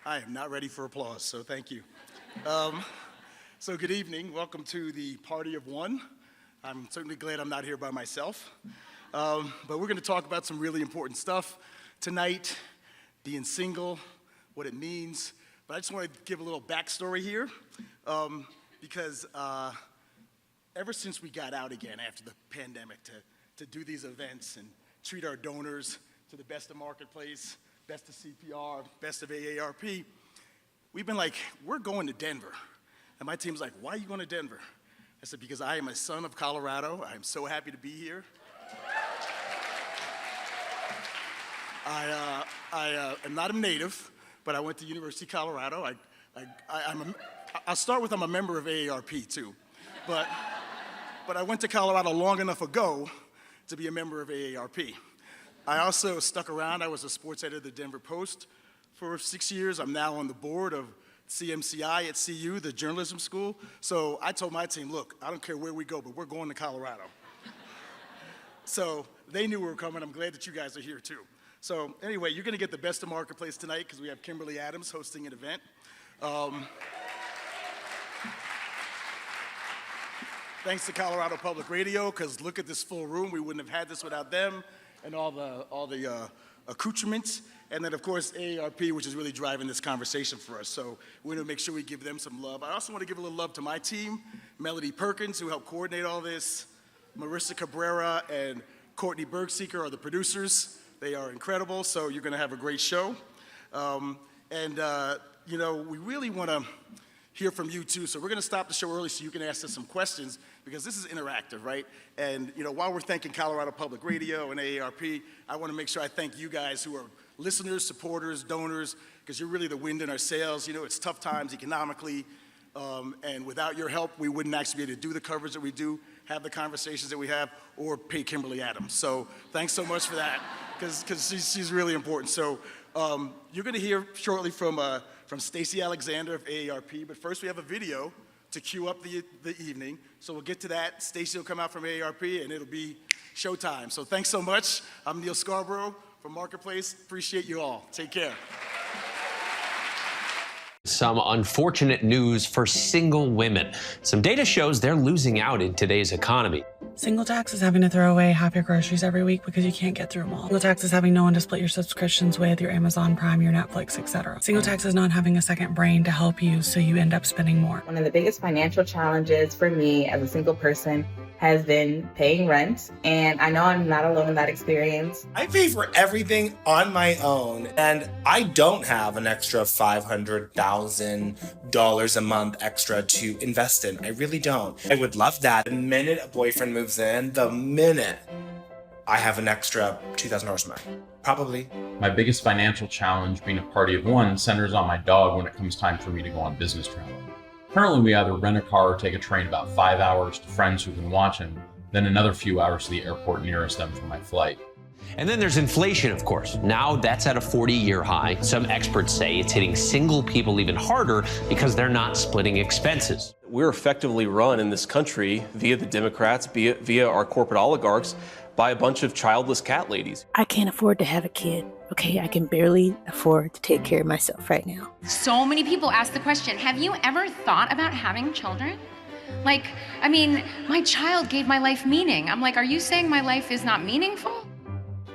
I am not ready for applause, so thank you. So good evening. Welcome to the Party of One. I'm certainly glad I'm not here by myself. But we're going to talk about some really important stuff tonight, being single, what it means. But I just want to give a little backstory here because ever since we got out again after the pandemic to do these events and treat our donors to the best of Marketplace, best of CPR, best of AARP, we've been like, we're going to Denver. And my team's like, why are you going to Denver? I said, because I am a son of Colorado. I am so happy to be here. I am not a native, but I went to University of Colorado. I'll start with I'm a member of AARP too. But I went to Colorado long enough ago to be a member of AARP. I also stuck around. I was a sports editor of the Denver Post for 6 years. I'm now on the board of CMCI at CU, the journalism school. So I told my team, look, I don't care where we go, but we're going to Colorado. So they knew we were coming. I'm glad that you guys are here too. So anyway, you're going to get the best of Marketplace tonight because we have Kimberly Adams hosting an event. Thanks to Colorado Public Radio, because look at this full room. We wouldn't have had this without them and all the accoutrements. And then, of course, AARP, which is really driving this conversation for us. So we're going to make sure we give them some love. I also want to give a little love to my team, Melody Perkins, who helped coordinate all this. Marissa Cabrera and Courtney Bergseeker are the producers. They are incredible, so you're going to have a great show. You know, we really want to hear from you, too. So we're going to stop the show early so you can ask us some questions, because this is interactive, right? And, you know, while we're thanking Colorado Public Radio and AARP, I want to make sure I thank you guys who are listeners, supporters, donors, because you're really the wind in our sails. You know, it's tough times economically, and without your help, we wouldn't actually be able to do the coverage that we do, have the conversations that we have, or pay Kimberly Adams. So thanks so much for that, because she's really important. So you're going to hear shortly from Stacey Alexander of AARP, but first we have a video to cue up the evening. So we'll get to that. Stacey will come out from AARP, and it'll be showtime. So thanks so much. I'm Neil Scarborough from Marketplace. Appreciate you all. Take care. Some unfortunate news for single women. Some data shows they're losing out in today's economy. Single tax is having to throw away half your groceries every week because you can't get through them all. Single tax is having no one to split your subscriptions with, your Amazon Prime, your Netflix, etc. Single tax is not having a second brain to help you, so you end up spending more. One of the biggest financial challenges for me as a single person has been paying rent, and I know I'm not alone in that experience. I pay for everything on my own, and I don't have an extra $500,000 a month extra to invest in. I really don't. I would love that. The minute a boyfriend moves in, the minute I have an extra $2,000 a month. Probably. My biggest financial challenge being a party of one centers on my dog when it comes time for me to go on business travel. Currently, we either rent a car or take a train about 5 hours to friends who can watch him, then another few hours to the airport nearest them for my flight. And then there's inflation, of course. Now that's at a 40-year high. Some experts say it's hitting single people even harder because they're not splitting expenses. We're effectively run in this country via the Democrats, via our corporate oligarchs, by a bunch of childless cat ladies. I can't afford to have a kid. Okay, I can barely afford to take care of myself right now. So many people ask the question, have you ever thought about having children? Like, I mean, my child gave my life meaning. I'm like, are you saying my life is not meaningful?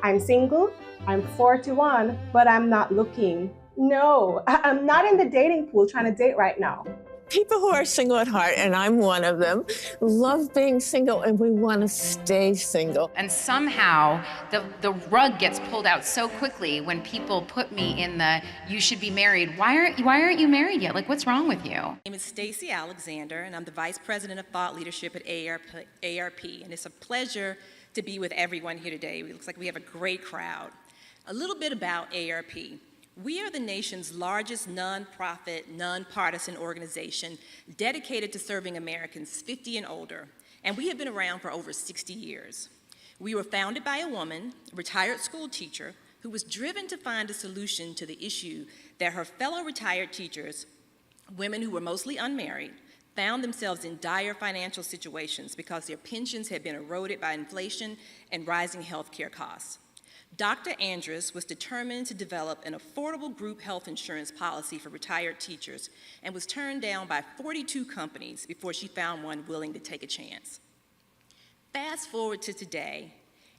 I'm single, I'm 41, but I'm not looking. No, I'm not in the dating pool trying to date right now. People who are single at heart, and I'm one of them, love being single and we want to stay single. And somehow the rug gets pulled out so quickly when people put me in the, you should be married. Why aren't you married yet? Like, what's wrong with you? My name is Stacey Alexander, and I'm the Vice President of Thought Leadership at AARP, and it's a pleasure to be with everyone here today. It looks like we have a great crowd. A little bit about AARP. We are the nation's largest nonprofit, nonpartisan organization dedicated to serving Americans 50 and older, and we have been around for over 60 years. We were founded by a woman, a retired school teacher, who was driven to find a solution to the issue that her fellow retired teachers, women who were mostly unmarried, found themselves in dire financial situations because their pensions had been eroded by inflation and rising health care costs. Dr. Andrus was determined to develop an affordable group health insurance policy for retired teachers and was turned down by 42 companies before she found one willing to take a chance. Fast forward to today,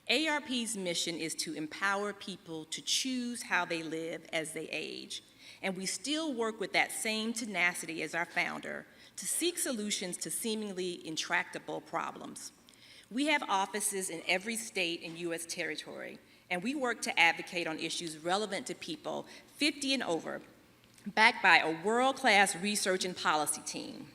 AARP's mission is to empower people to choose how they live as they age, and we still work with that same tenacity as our founder to seek solutions to seemingly intractable problems. We have offices in every state and U.S. territory, and we work to advocate on issues relevant to people 50 and over, backed by a world-class research and policy team.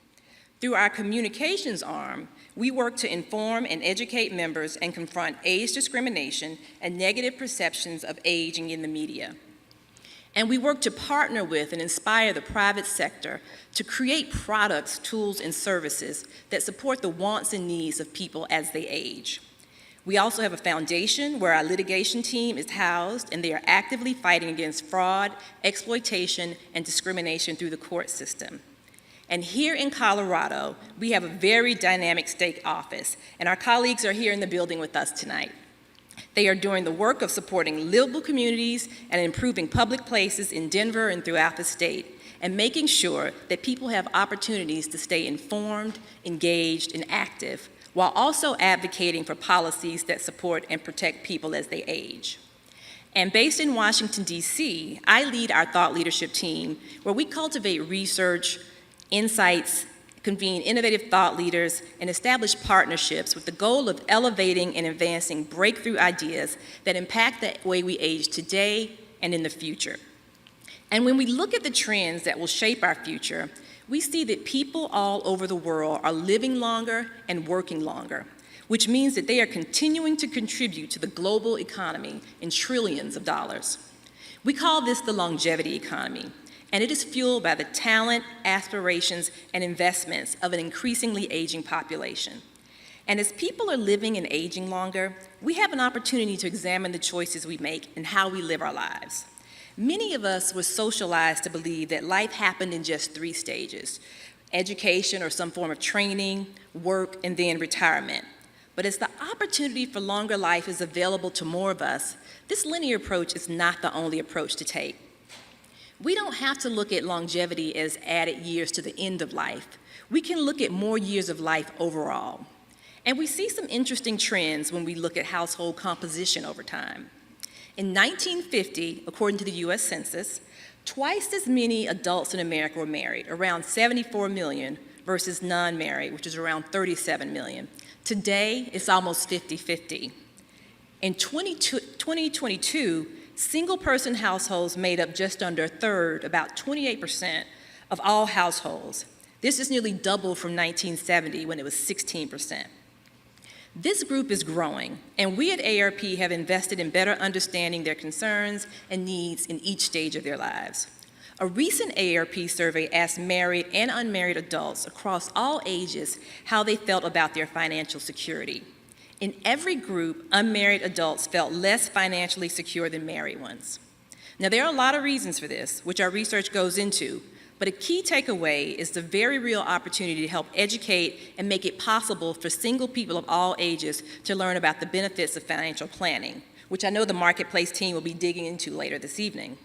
Through our communications arm, we work to inform and educate members and confront age discrimination and negative perceptions of aging in the media. And we work to partner with and inspire the private sector to create products, tools, and services that support the wants and needs of people as they age. We also have a foundation where our litigation team is housed, and they are actively fighting against fraud, exploitation, and discrimination through the court system. And here in Colorado, we have a very dynamic state office, and our colleagues are here in the building with us tonight. They are doing the work of supporting livable communities and improving public places in Denver and throughout the state, and making sure that people have opportunities to stay informed, engaged, and active, while also advocating for policies that support and protect people as they age. And based in Washington, D.C., I lead our thought leadership team, where we cultivate research, insights, convene innovative thought leaders, and establish partnerships with the goal of elevating and advancing breakthrough ideas that impact the way we age today and in the future. And when we look at the trends that will shape our future, we see that people all over the world are living longer and working longer, which means that they are continuing to contribute to the global economy in trillions of dollars. We call this the longevity economy, and it is fueled by the talent, aspirations, and investments of an increasingly aging population. And as people are living and aging longer, we have an opportunity to examine the choices we make and how we live our lives. Many of us were socialized to believe that life happened in just 3 stages: education or some form of training, work, and then retirement. But as the opportunity for longer life is available to more of us, this linear approach is not the only approach to take. We don't have to look at longevity as added years to the end of life. We can look at more years of life overall. And we see some interesting trends when we look at household composition over time. In 1950, according to the US Census, twice as many adults in America were married, around 74 million, versus non-married, which is around 37 million. Today, it's almost 50-50. In 2022, single-person households made up just under a third, about 28% of all households. This is nearly double from 1970, when it was 16%. This group is growing, and we at AARP have invested in better understanding their concerns and needs in each stage of their lives. A recent AARP survey asked married and unmarried adults across all ages how they felt about their financial security. In every group, unmarried adults felt less financially secure than married ones. Now, there are a lot of reasons for this, which our research goes into, but a key takeaway is the very real opportunity to help educate and make it possible for single people of all ages to learn about the benefits of financial planning, which I know the Marketplace team will be digging into later this evening.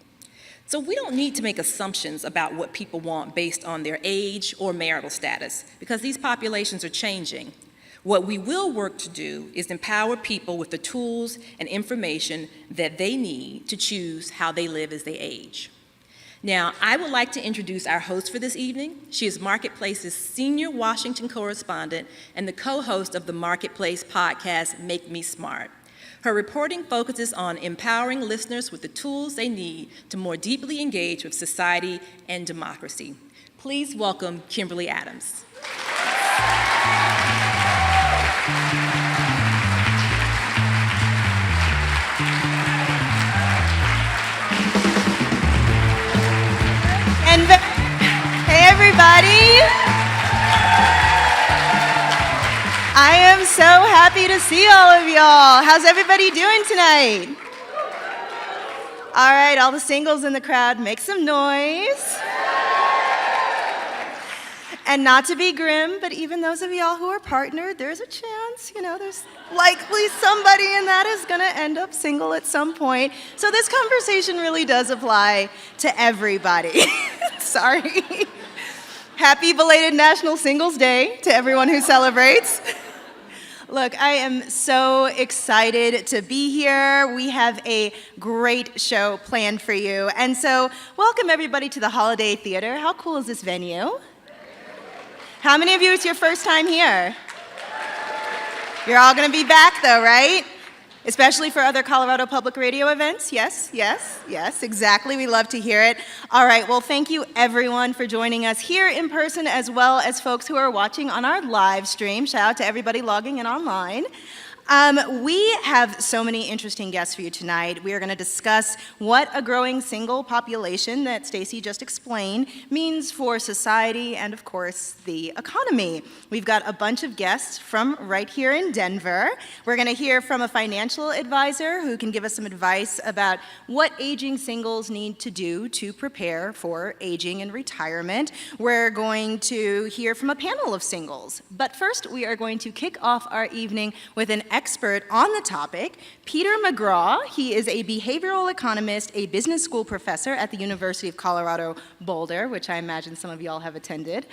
So we don't need to make assumptions about what people want based on their age or marital status, because these populations are changing. What we will work to do is empower people with the tools and information that they need to choose how they live as they age. Now, I would like to introduce our host for this evening. She is Marketplace's senior Washington correspondent and the co-host of the Marketplace podcast, Make Me Smart. Her reporting focuses on empowering listeners with the tools they need to more deeply engage with society and democracy. Please welcome Kimberly Adams. And hey, everybody. I am so happy to see all of y'all. How's everybody doing tonight? All right, all the singles in the crowd, make some noise. And not to be grim, but even those of y'all who are partnered, there's a chance, there's likely somebody in that is gonna end up single at some point. So this conversation really does apply to everybody. Sorry. Happy belated National Singles Day to everyone who celebrates. Look, I am so excited to be here. We have a great show planned for you. And so, welcome everybody to the Holiday Theater. How cool is this venue? How many of you, it's your first time here? You're all gonna be back though, right? Especially for other Colorado Public Radio events? Yes, exactly. We love to hear it. All right, well, thank you everyone for joining us here in person as well as folks who are watching on our live stream. Shout out to everybody logging in online. We have so many interesting guests for you tonight. We are going to discuss what a growing single population that Stacy just explained means for society and, of course, the economy. We've got a bunch of guests from right here in Denver. We're going to hear from a financial advisor who can give us some advice about what aging singles need to do to prepare for aging and retirement. We're going to hear from a panel of singles. But first, we are going to kick off our evening with an expert on the topic, Peter McGraw. He is a behavioral economist, a business school professor at the University of Colorado Boulder, which I imagine some of y'all have attended,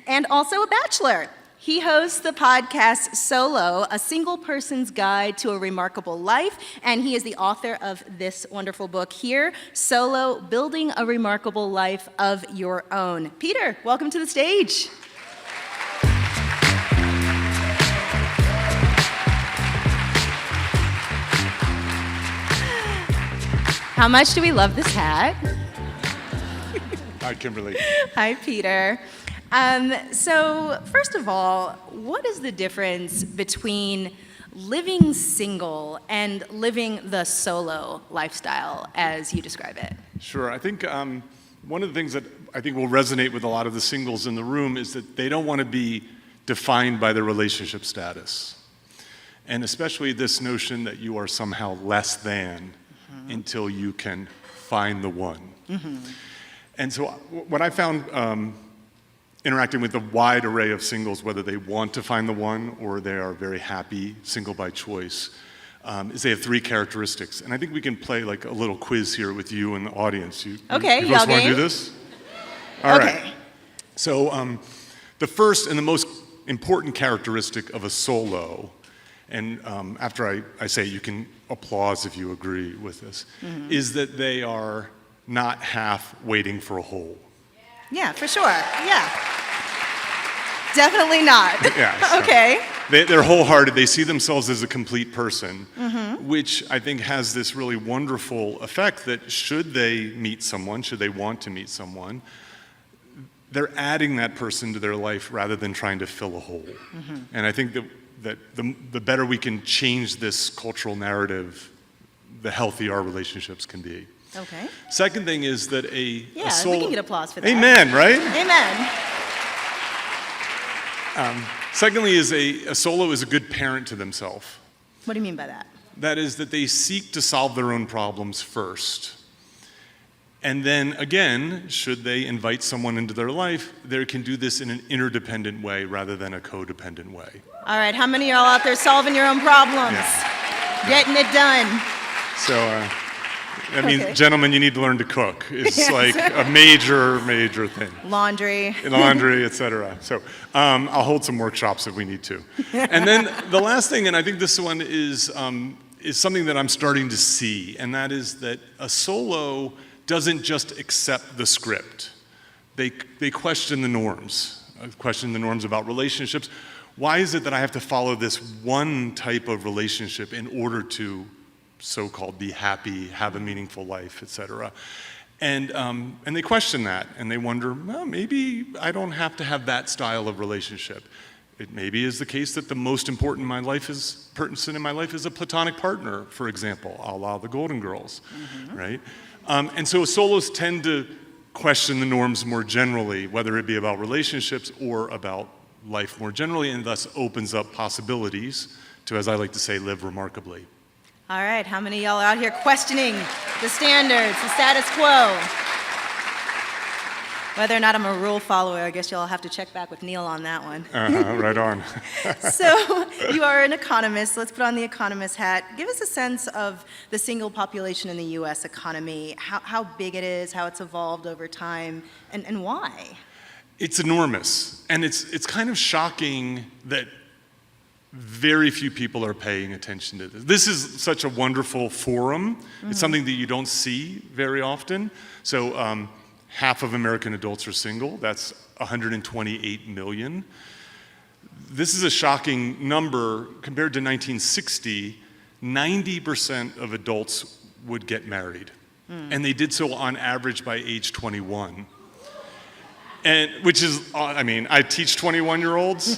and also a bachelor. He hosts the podcast Solo, A Single Person's Guide to a Remarkable Life, and he is the author of this wonderful book here, Solo, Building a Remarkable Life of Your Own. Peter, welcome to the stage. How much do we love this hat? Hi, Kimberly. Hi, Peter. So, first of all, what is the difference between living single and living the solo lifestyle as you describe it? Sure. I think one of the things that I think will resonate with a lot of the singles in the room is that they don't want to be defined by their relationship status. And especially this notion that you are somehow less than until you can find the one. And so what I found interacting with a wide array of singles, whether they want to find the one or they are very happy, single by choice, is they have three characteristics. And I think we can play like a little quiz here with you and the audience. Okay, you y'all want to do game? this? All right. So the first and the most important characteristic of a solo, and after I say it, you can applause if you agree with this, is that they are not half waiting for a whole. Yeah, for sure. Yeah. Definitely not. Yeah, so Okay. They're wholehearted. They see themselves as a complete person, which I think has this really wonderful effect that should they meet someone, should they want to meet someone, they're adding that person to their life rather than trying to fill a hole. And I think that the better we can change this cultural narrative, the healthier our relationships can be. Okay. Second thing is that a soul... we can get applause for that. Amen, right? Amen. Secondly is a solo is a good parent to themselves. What do you mean by that? That is that they seek to solve their own problems first. And then again, should they invite someone into their life, they can do this in an interdependent way rather than a codependent way. All right, how many of y'all out there solving your own problems? Getting it done. So, I mean, gentlemen, you need to learn to cook. It's like a major thing. Laundry. Laundry, et cetera. So I'll hold some workshops if we need to. And then the last thing, and I think this one is something that I'm starting to see, and that is that a solo doesn't just accept the script. They question the norms about relationships. Why is it that I have to follow this one type of relationship in order to so-called be happy, have a meaningful life, et cetera? And they question that, and they wonder, well, maybe I don't have to have that style of relationship. It maybe is the case that the most important person in my life is a platonic partner, for example, a la the Golden Girls, right? And so solos tend to question the norms more generally, whether it be about relationships or about life more generally, and thus opens up possibilities to, as I like to say, live remarkably. All right, how many of y'all are out here questioning the standards, the status quo? Whether or not I'm a rule follower, I guess you'll have to check back with Neil on that one. Right on. So you are an economist. Let's put on the economist hat. Give us a sense of the single population in the U.S. economy, how big it is, how it's evolved over time, and why. It's enormous. And it's kind of shocking that very few people are paying attention to this. This is such a wonderful forum. It's something that you don't see very often. So half of American adults are single. That's 128 million. This is a shocking number. Compared to 1960, 90% of adults would get married. And they did so on average by age 21. And which is, I mean, I teach 21-year-olds.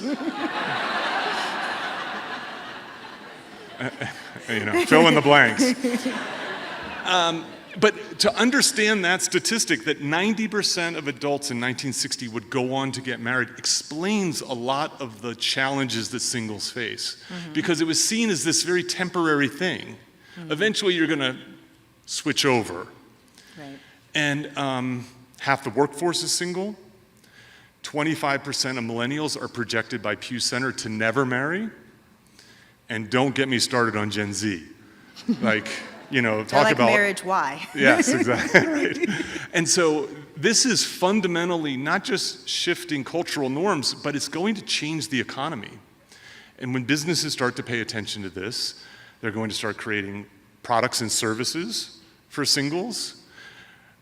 Fill in the blanks. But to understand that statistic, that 90% of adults in 1960 would go on to get married, explains a lot of the challenges that singles face. Because it was seen as this very temporary thing. Eventually, you're going to switch over. Right. And half the workforce is single. 25% of millennials are projected by Pew Center to never marry. And don't get me started on Gen Z. Like, talk about marriage, why? Yes, exactly. Right. And so this is fundamentally not just shifting cultural norms, but it's going to change the economy. And when businesses start to pay attention to this, they're going to start creating products and services for singles.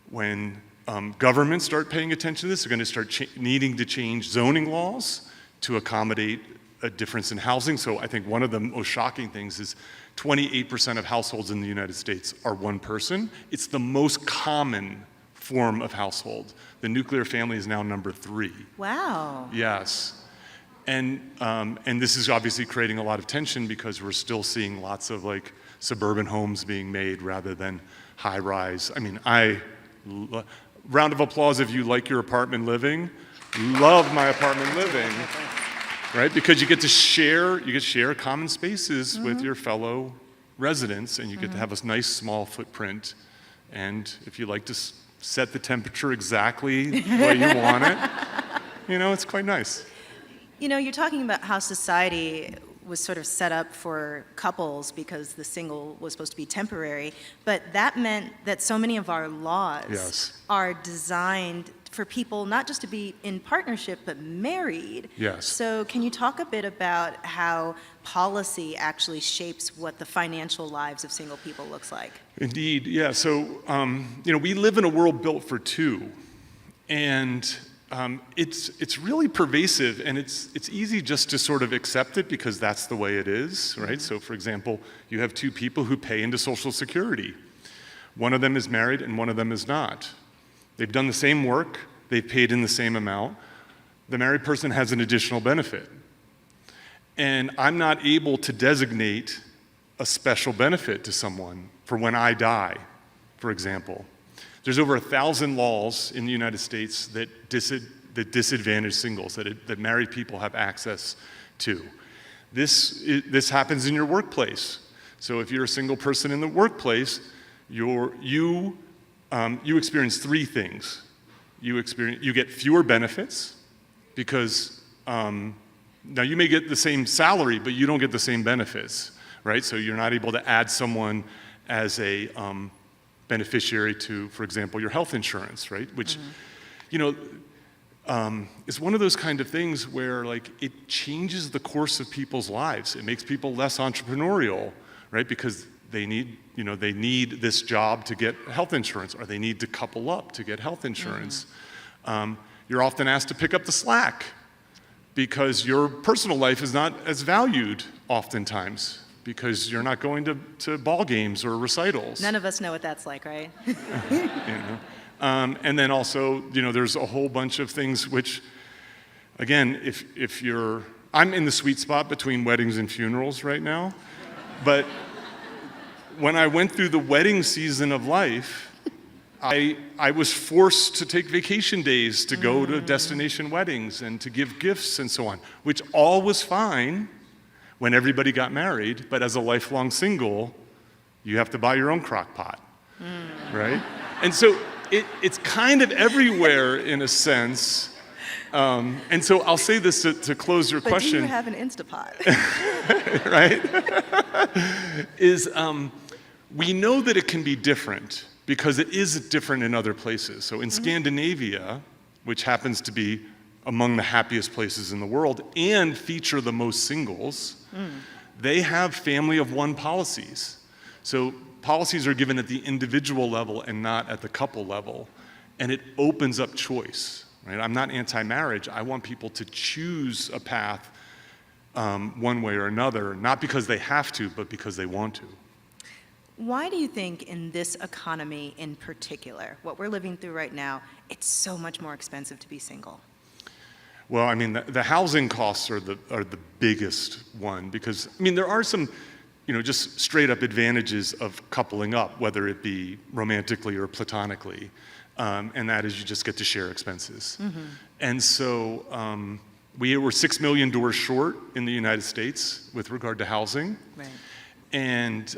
When governments start paying attention to this, they're going to start needing to change zoning laws to accommodate a difference in housing. So I think one of the most shocking things is 28% of households in the United States are one person. It's the most common form of household. The nuclear family is now number 3. Wow. Yes. And this is obviously creating a lot of tension because we're still seeing lots of like suburban homes being made rather than high rise. I mean, round of applause if you like your apartment living. Love my apartment living. Right? Because you get to share common spaces with your fellow residents, and you get to have a nice small footprint. And if you like to set the temperature exactly the way you want it, it's quite nice. You're talking about how society was sort of set up for couples because the single was supposed to be temporary, but that meant that so many of our laws are designed for people not just to be in partnership, but married. Yes. So can you talk a bit about how policy actually shapes what the financial lives of single people looks like? Indeed, yeah. So, we live in a world built for two, and it's really pervasive, and it's easy just to sort of accept it because that's the way it is, right? So, for example, you have two people who pay into Social Security. One of them is married and one of them is not. They've done the same work, they've paid in the same amount. The married person has an additional benefit. And I'm not able to designate a special benefit to someone for when I die, for example. There's over 1,000 laws in the United States that disadvantage singles, that married people have access to. This happens in your workplace. So if you're a single person in the workplace, you experience 3 things. You get fewer benefits because now you may get the same salary, but you don't get the same benefits, right? So you're not able to add someone as a beneficiary to, for example, your health insurance, right? Which, is one of those kind of things where like it changes the course of people's lives. It makes people less entrepreneurial, right? Because they need this job to get health insurance, or they need to couple up to get health insurance. You're often asked to pick up the slack because your personal life is not as valued oftentimes because you're not going to ball games or recitals. None of us know what that's like, right? And then also, there's a whole bunch of things which, again, if I'm in the sweet spot between weddings and funerals right now, but when I went through the wedding season of life, I was forced to take vacation days to go to destination weddings and to give gifts and so on, which all was fine when everybody got married, but as a lifelong single, you have to buy your own crock pot, right? And so it's kind of everywhere in a sense. And so I'll say this to close your But question. do you have an Instapot? Right? We know that it can be different because it is different in other places. So in Scandinavia, which happens to be among the happiest places in the world and feature the most singles, they have family of one policies. So policies are given at the individual level and not at the couple level, and it opens up choice. Right? I'm not anti-marriage. I want people to choose a path one way or another, not because they have to, but because they want to. Why do you think in this economy in particular, what we're living through right now, it's so much more expensive to be single? Well, I mean, the housing costs are the biggest one because, I mean, there are some, just straight up advantages of coupling up, whether it be romantically or platonically, and that is you just get to share expenses. And so we were 6 million doors short in the United States with regard to housing. Right. And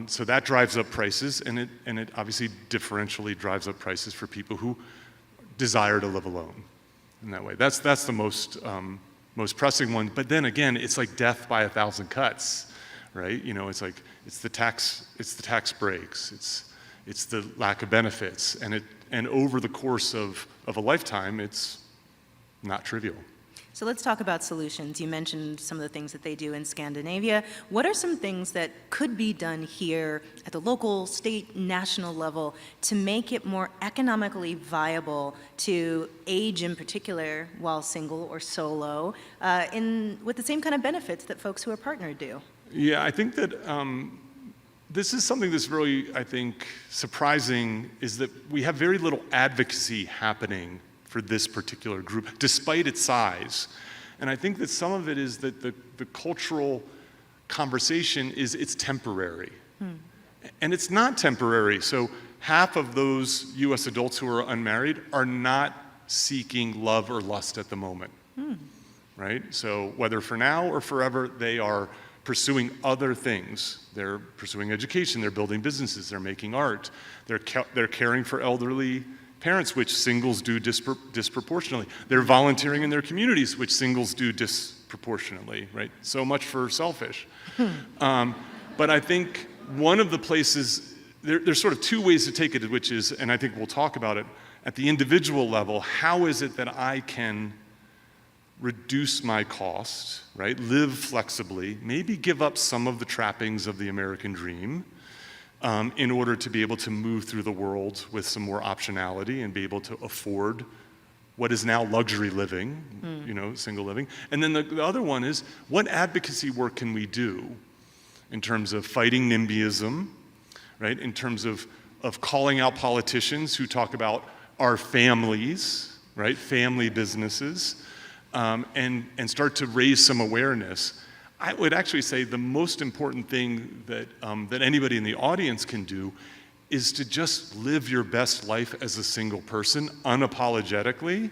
so that drives up prices, and it obviously differentially drives up prices for people who desire to live alone in that way. That's the most pressing one. But then again, it's like death by 1,000 cuts, right? It's like it's the tax breaks, it's the lack of benefits, and over the course of a lifetime, it's not trivial. So let's talk about solutions. You mentioned some of the things that they do in Scandinavia. What are some things that could be done here at the local, state, national level to make it more economically viable to age in particular while single or solo with the same kind of benefits that folks who are partnered do? Yeah, I think that this is something that's really, I think, surprising, is that we have very little advocacy happening for this particular group, despite its size. And I think that some of it is that the cultural conversation is it's temporary. And it's not temporary. So half of those US adults who are unmarried are not seeking love or lust at the moment, right? So whether for now or forever, they are pursuing other things. They're pursuing education, they're building businesses, they're making art, they're caring for elderly parents, which singles do disproportionately. They're volunteering in their communities, which singles do disproportionately, right? So much for selfish. But I think one of the places, there's sort of two ways to take it, which is, and I think we'll talk about it, at the individual level, how is it that I can reduce my cost, right? Live flexibly, maybe give up some of the trappings of the American dream, in order to be able to move through the world with some more optionality and be able to afford what is now luxury living, single living. And then the other one is, what advocacy work can we do in terms of fighting NIMBYism, right? In terms of calling out politicians who talk about our families, right? Family businesses, and start to raise some awareness. I would actually say the most important thing that anybody in the audience can do is to just live your best life as a single person unapologetically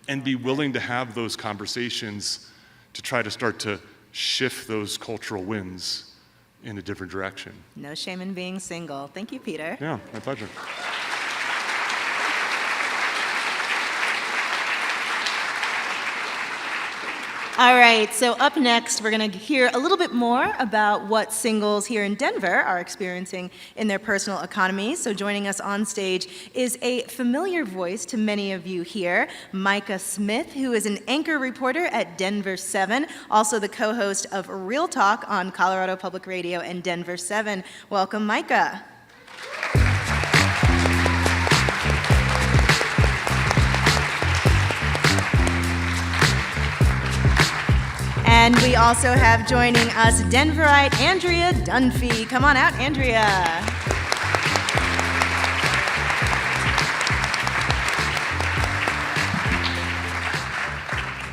and be willing to have those conversations to try to start to shift those cultural winds in a different direction. No shame in being single. Thank you, Peter. Yeah, my pleasure. All right, so up next, we're going to hear a little bit more about what singles here in Denver are experiencing in their personal economies. So joining us on stage is a familiar voice to many of you here, Micah Smith, who is an anchor reporter at Denver 7, also the co-host of Real Talk on Colorado Public Radio and Denver 7. Welcome, Micah. And we also have joining us Denverite Andrea Dunphy. Come on out, Andrea.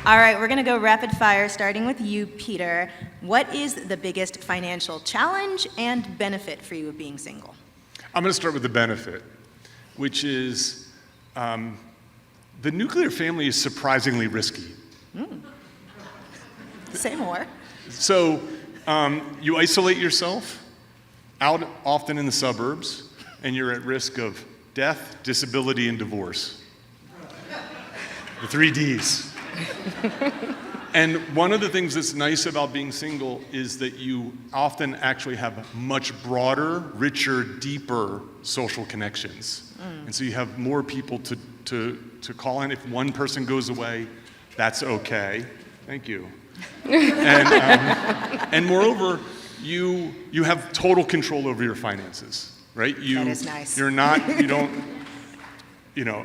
All right, we're going to go rapid fire, starting with you, Peter. What is the biggest financial challenge and benefit for you of being single? I'm going to start with the benefit, which is the nuclear family is surprisingly risky. Say more. So you isolate yourself out often in the suburbs, and you're at risk of death, disability, and divorce. The 3 Ds. And one of the things that's nice about being single is that you often actually have much broader, richer, deeper social connections. And so you have more people to call in. If one person goes away, that's okay. Thank you. And moreover, you have total control over your finances, right? That is nice. You don't,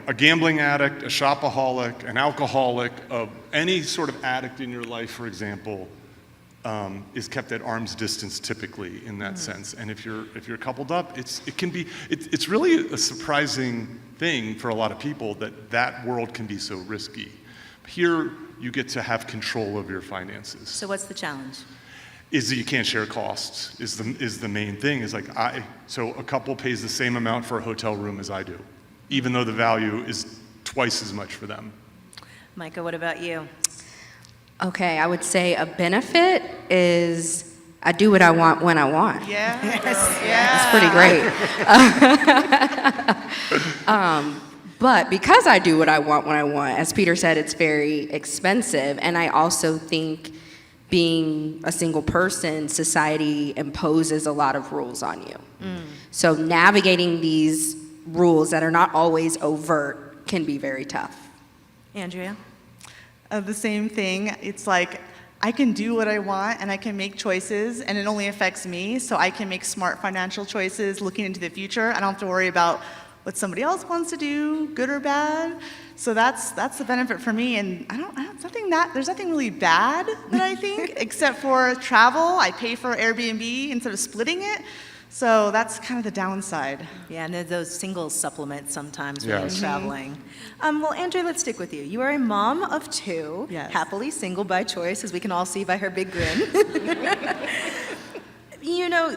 a gambling addict, a shopaholic, an alcoholic, any sort of addict in your life, for example, is kept at arm's distance typically in that sense. And if you're coupled up, it's really a surprising thing for a lot of people that world can be so risky. Here, you get to have control over your finances. So what's the challenge? Is that you can't share costs is the main thing. Is like so a couple pays the same amount for a hotel room as I do, even though the value is twice as much for them. Micah, what about you? Okay, I would say a benefit is I do what I want when I want. Yeah. It's pretty great. But because I do what I want when I want, as Peter said, it's very expensive. And I also think being a single person, society imposes a lot of rules on you. So navigating these rules that are not always overt can be very tough. Andrea? The same thing. It's like I can do what I want and I can make choices and it only affects me, so I can make smart financial choices looking into the future. I don't have to worry about what somebody else wants to do, good or bad. So that's the benefit for me. And there's nothing really bad that I think, except for travel. I pay for Airbnb instead of splitting it. So that's kind of the downside. Yeah, and there's those single supplements sometimes when Yes. you're traveling. Well, Andrea, let's stick with you. You are a mom of 2, Yes. happily single by choice, as we can all see by her big grin.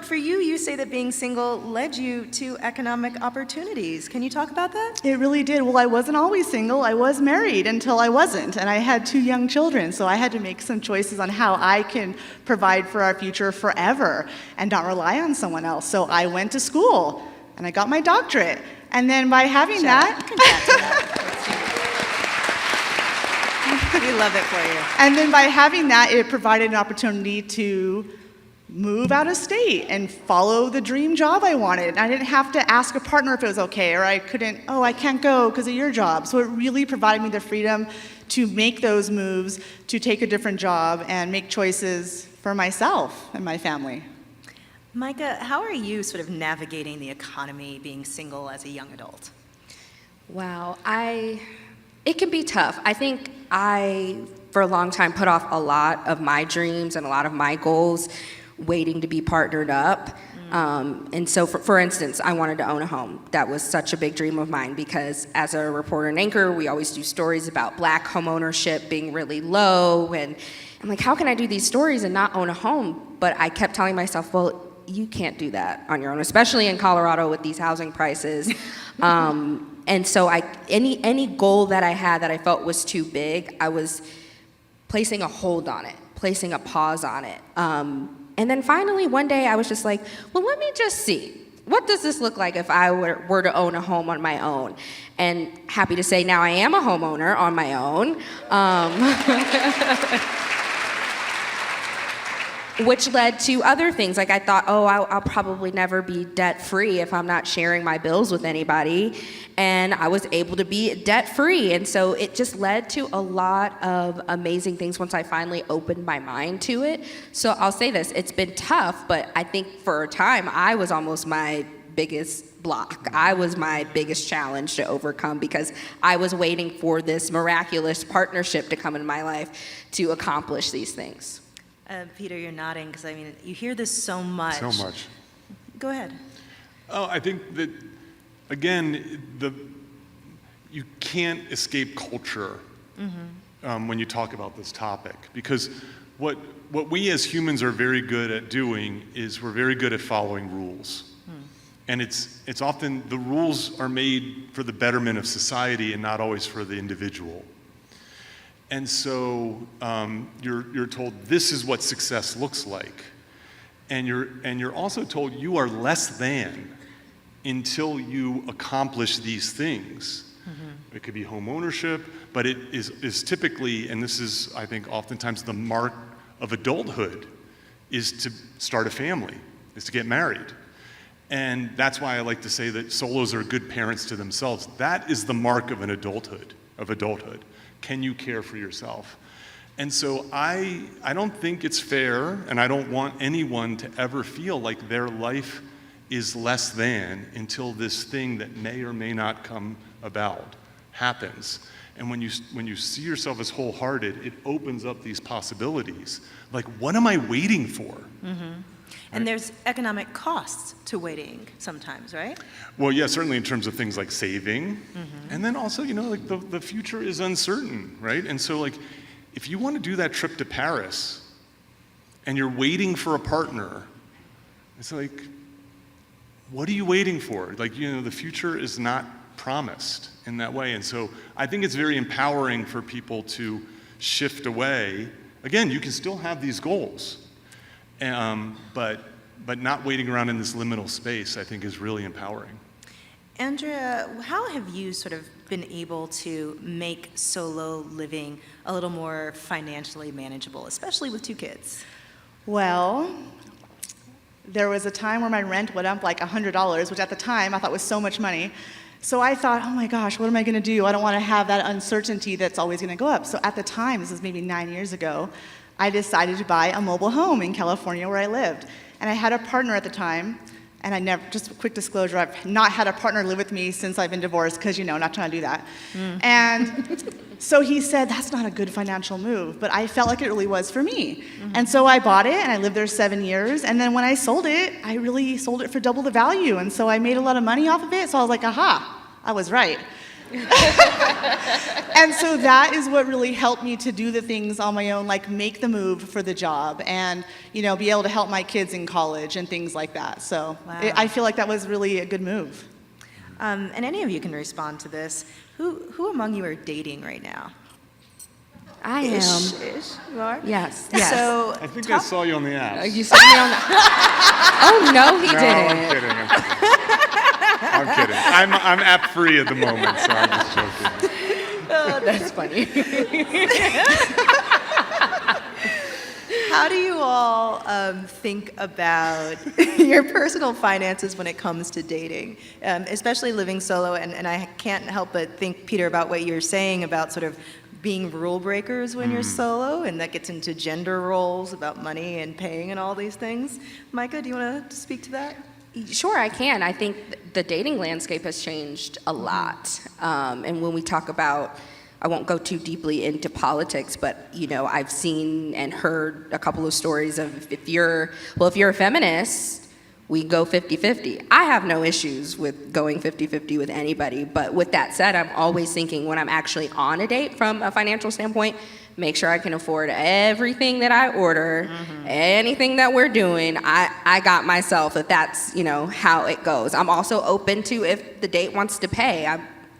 For you say that being single led you to economic opportunities. Can you talk about that? It really did. Well, I wasn't always single. I was married until I wasn't, and I had 2 young children, so I had to make some choices on how I can provide for our future forever and not rely on someone else. So I went to school, and I got my doctorate. And then by having that... We love it for you. And then by having that, it provided an opportunity to move out of state and follow the dream job I wanted. I didn't have to ask a partner if it was okay, or I can't go because of your job. So it really provided me the freedom to make those moves, to take a different job and make choices for myself and my family. Micah, how are you sort of navigating the economy being single as a young adult? Wow, it can be tough. I think I, for a long time, put off a lot of my dreams and a lot of my goals waiting to be partnered up. And so, for instance, I wanted to own a home. That was such a big dream of mine because as a reporter and anchor, we always do stories about Black home ownership being really low. And I'm like, how can I do these stories and not own a home? But I kept telling myself, well, you can't do that on your own, especially in Colorado with these housing prices. And so any goal that I had that I felt was too big, I was placing a hold on it, placing a pause on it. And then finally, one day, I was just like, well, let me just see. What does this look like if I were to own a home on my own? And happy to say now I am a homeowner on my own. Which led to other things. Like I thought, I'll probably never be debt-free if I'm not sharing my bills with anybody. And I was able to be debt-free. And so it just led to a lot of amazing things once I finally opened my mind to it. So I'll say this, it's been tough, but I think for a time, I was almost my biggest block. I was my biggest challenge to overcome because I was waiting for this miraculous partnership to come in my life to accomplish these things. Peter, you're nodding because you hear this so much. So much. Go ahead. Oh, I think that, again, you can't escape culture when you talk about this topic, because what we as humans are very good at doing is we're very good at following rules. And it's often the rules are made for the betterment of society and not always for the individual. And so you're told this is what success looks like, and you're also told you are less than until you accomplish these things. It could be home ownership, but it is typically, and this is, I think, oftentimes the mark of adulthood, is to start a family, is to get married. And that's why I like to say that solos are good parents to themselves. That is the mark of adulthood. Can you care for yourself? And so I don't think it's fair, and I don't want anyone to ever feel like their life is less than until this thing that may or may not come about happens. And when you see yourself as wholehearted, it opens up these possibilities. Like, what am I waiting for? And there's economic costs to waiting sometimes, right? Well, yeah, certainly in terms of things like saving. And then also, like the future is uncertain, right? And so, like, if you want to do that trip to Paris and you're waiting for a partner, it's like, what are you waiting for? Like, the future is not promised in that way. And so I think it's very empowering for people to shift away. Again, you can still have these goals, but not waiting around in this liminal space, I think, is really empowering. Andrea, how have you sort of been able to make solo living a little more financially manageable, especially with 2 kids? Well, there was a time where my rent went up like $100, which at the time I thought was so much money. So I thought, oh my gosh, what am I going to do? I don't want to have that uncertainty that's always going to go up. So at the time, this was maybe 9 years ago, I decided to buy a mobile home in California where I lived. And I had a partner at the time, and I never, just a quick disclosure, I've not had a partner live with me since I've been divorced because, not trying to do that. And so he said, that's not a good financial move, but I felt like it really was for me. And so I bought it, and I lived there 7 years, and then when I sold it, I really sold it for double the value, and so I made a lot of money off of it, so I was like, aha, I was right. And so that is what really helped me to do the things on my own, like make the move for the job and, be able to help my kids in college and things like that. So I feel like that was really a good move. And any of you can respond to this. Who among you are dating right now? I am. Ish, you are? Yes. So I think I saw you on the app. You saw me on the... Oh, no, he didn't. I'm kidding. I'm kidding. I'm app-free at the moment, so I'm just joking. Oh, that's funny. How do you all think about your personal finances when it comes to dating, especially living solo? And I can't help but think, Peter, about what you're saying about sort of being rule breakers when you're solo, and that gets into gender roles about money and paying and all these things. Micah, do you want to speak to that? Sure, I can. I think the dating landscape has changed a lot. And when we talk about, I won't go too deeply into politics, but I've seen and heard a couple of stories of if you're a feminist, we go 50-50. I have no issues with going 50-50 with anybody, but with that said, I'm always thinking when I'm actually on a date from a financial standpoint, make sure I can afford everything that I order, anything that we're doing. I got myself if that's how it goes. I'm also open to if the date wants to pay.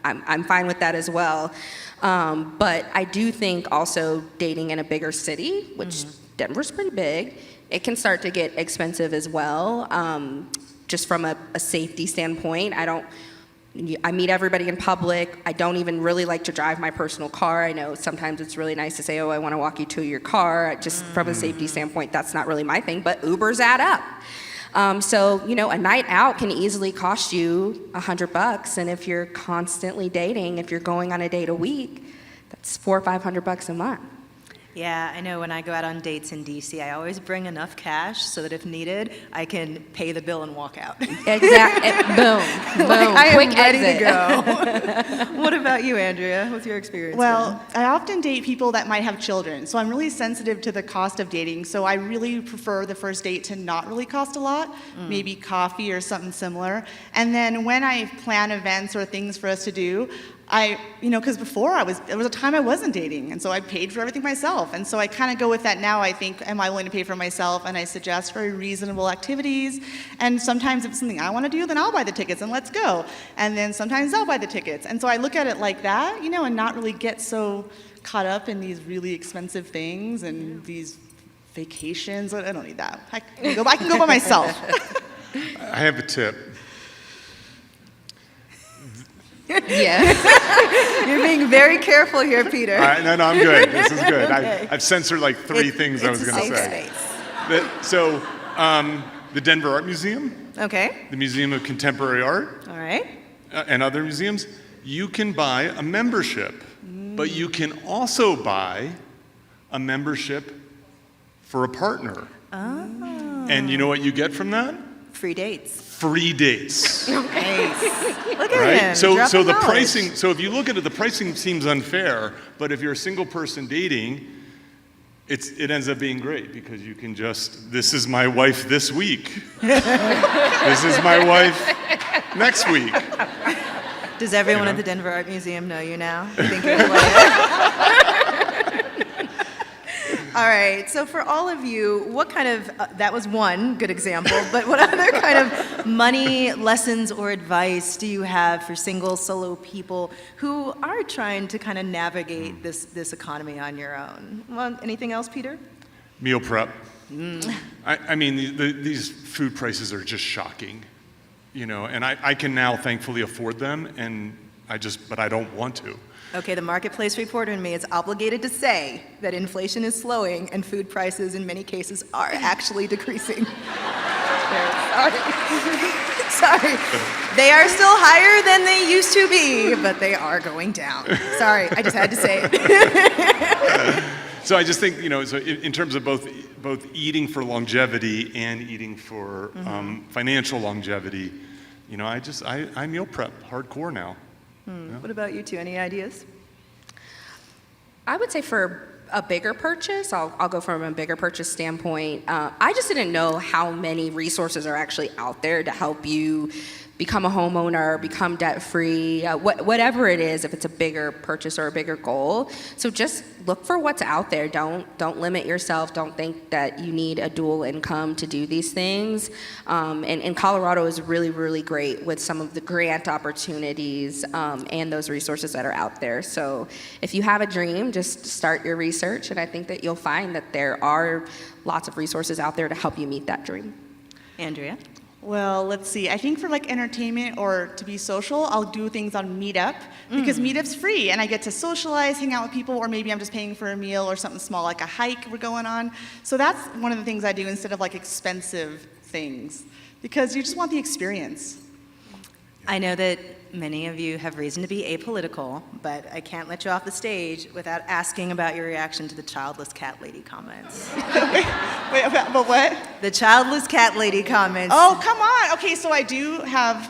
I'm fine with that as well. But I do think also dating in a bigger city, which Denver's pretty big, it can start to get expensive as well. Just from a safety standpoint, I meet everybody in public. I don't even really like to drive my personal car. I know sometimes it's really nice to say, oh, I want to walk you to your car. Just from a safety standpoint, that's not really my thing, but Ubers add up. So, a night out can easily cost you $100. And if you're constantly dating, if you're going on a date a week, that's $400 or $500 a month. Yeah, I know when I go out on dates in DC, I always bring enough cash so that if needed, I can pay the bill and walk out. Exactly. Boom. I Quick am ready exit. to go. What about you, Andrea? What's your experience? Well, I often date people that might have children, so I'm really sensitive to the cost of dating. So I really prefer the first date to not really cost a lot, maybe coffee or something similar. And then when I plan events or things for us to do, because before there was a time I wasn't dating, and so I paid for everything myself. And so I kind of go with that now. I think, am I willing to pay for myself? And I suggest very reasonable activities. And sometimes if it's something I want to do, then I'll buy the tickets and let's go. And then sometimes I'll buy the tickets. And so I look at it like that, and not really get so caught up in these really expensive things and these vacations. I don't need that. I can go by myself. I have a tip. Yeah. You're being very careful here, Peter. No, I'm good. This is good. Okay. I've censored like 3 things I was going to say. The Denver Art Museum, Okay. the Museum of Contemporary Art, All right. and other museums, you can buy a membership, but you can also buy a membership for a partner. Oh. And you know what you get from that? Free dates. Free dates. Nice. Look at Right? him. So dropping the knowledge. pricing, so if you look at it, the pricing seems unfair, but if you're a single person dating, it ends up being great because you can just, this is my wife this week. This is my wife next week. Does everyone You know? at the Denver Art Museum know you now? You think you're like All right, so for all of you, what kind of, that was one good example, but what other kind of money lessons or advice do you have for single, solo people who are trying to kind of navigate this economy on your own? Well, anything else, Peter? Meal prep. I mean, these food prices are just shocking, you know, and I can now thankfully afford them, and but I don't want to. Okay, the marketplace reporter in me is obligated to say that inflation is slowing and food prices in many cases are actually decreasing. Sorry. They are still higher than they used to be, but they are going down. Sorry, I just had to say it. So I just think, you know, so in terms of both eating for longevity and eating for financial longevity, you know, I meal prep hardcore now. Yeah. What about you two? Any ideas? I would say for a bigger purchase, I'll go from a bigger purchase standpoint. I just didn't know how many resources are actually out there to help you become a homeowner, become debt-free, whatever it is, if it's a bigger purchase or a bigger goal. So just look for what's out there. Don't limit yourself. Don't think that you need a dual income to do these things. And Colorado is really, really great with some of the grant opportunities and those resources that are out there. So if you have a dream, just start your research, and I think that you'll find that there are lots of resources out there to help you meet that dream. Andrea? Well, let's see. I think for like entertainment or to be social, I'll do things on Meetup because Meetup's free and I get to socialize, hang out with people, or maybe I'm just paying for a meal or something small like a hike we're going on. So that's one of the things I do instead of like expensive things because you just want the experience. I know that many of you have reason to be apolitical, but I can't let you off the stage without asking about your reaction to the childless cat lady comments. Wait, but what? The childless cat lady comments. Oh, come on. Okay, so I do have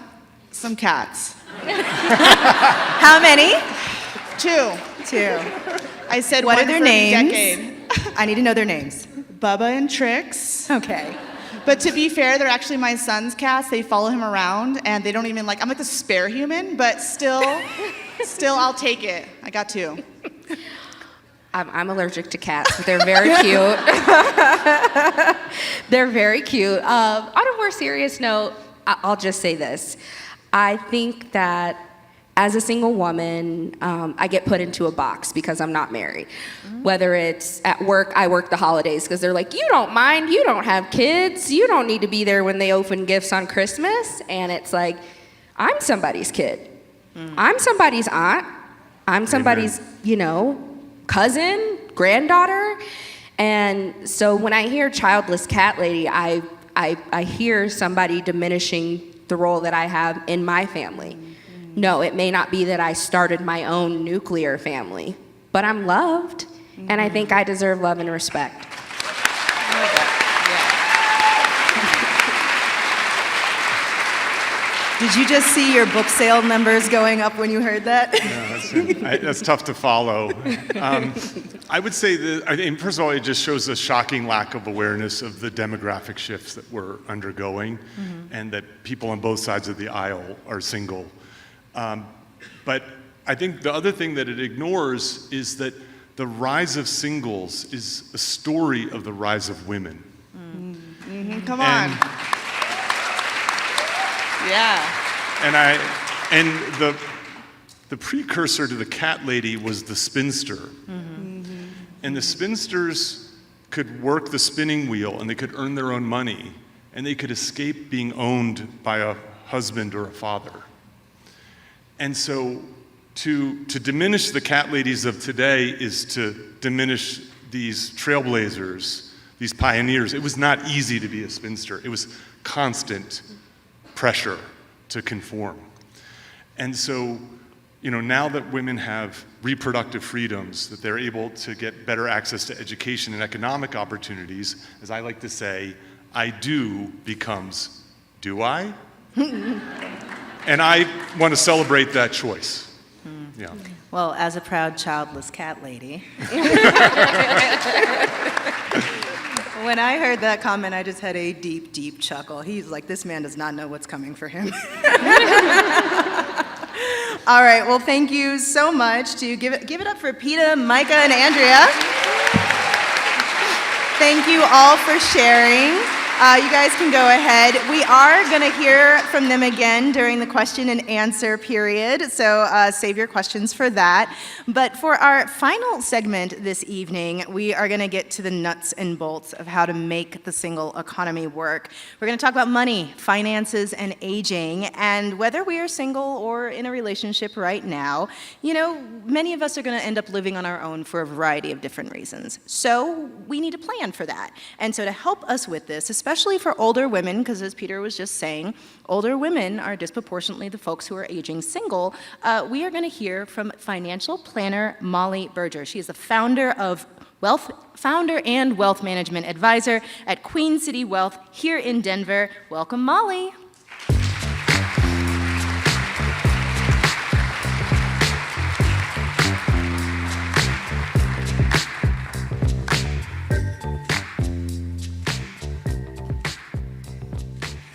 some cats. How many? 2. 2. I said what one are their for names? every decade. I need to know their names. Bubba and Trix. Okay. But to be fair, they're actually my son's cats. They follow him around, and they don't even I'm like the spare human, but still I'll take it. I got 2. I'm allergic to cats, but they're very cute. They're very cute. On a more serious note, I'll just say this. I think that as a single woman, I get put into a box because I'm not married. Whether it's at work, I work the holidays because they're like, you don't mind, you don't have kids, you don't need to be there when they open gifts on Christmas. And it's like, I'm somebody's kid. I'm somebody's aunt. I'm somebody's, cousin, granddaughter. And so when I hear childless cat lady, I hear somebody diminishing the role that I have in my family. No, it may not be that I started my own nuclear family, but I'm loved, and I think I deserve love and respect. Did you just see your book sale numbers going up when you heard that? Yeah, that's tough to follow. I would say that, first of all, it just shows a shocking lack of awareness of the demographic shifts that we're undergoing, and that people on both sides of the aisle are single. But I think the other thing that it ignores is that the rise of singles is a story of the rise of women. Come on. Yeah. And the precursor to the cat lady was the spinster. And the spinsters could work the spinning wheel and they could earn their own money and they could escape being owned by a husband or a father. And so to diminish the cat ladies of today is to diminish these trailblazers, these pioneers. It was not easy to be a spinster. It was constant pressure to conform. And so, now that women have reproductive freedoms, that they're able to get better access to education and economic opportunities, as I like to say, I do becomes, do I? And I want to celebrate that choice. Yeah. Well, as a proud childless cat lady, when I heard that comment, I just had a deep, deep chuckle. He's like, this man does not know what's coming for him. All right, well, thank you so much. Give it up for Peta, Micah, and Andrea. Thank you all for sharing. You guys can go ahead. We are going to hear from them again during the question and answer period, so save your questions for that. But for our final segment this evening, we are going to get to the nuts and bolts of how to make the single economy work. We're going to talk about money, finances, and aging, and whether we are single or in a relationship right now, many of us are going to end up living on our own for a variety of different reasons. So we need a plan for that. And so to help us with this, especially for older women, because as Peter was just saying, older women are disproportionately the folks who are aging single, we are going to hear from financial planner Molly Berger. She is the founder and wealth management advisor at Queen City Wealth here in Denver. Welcome, Molly.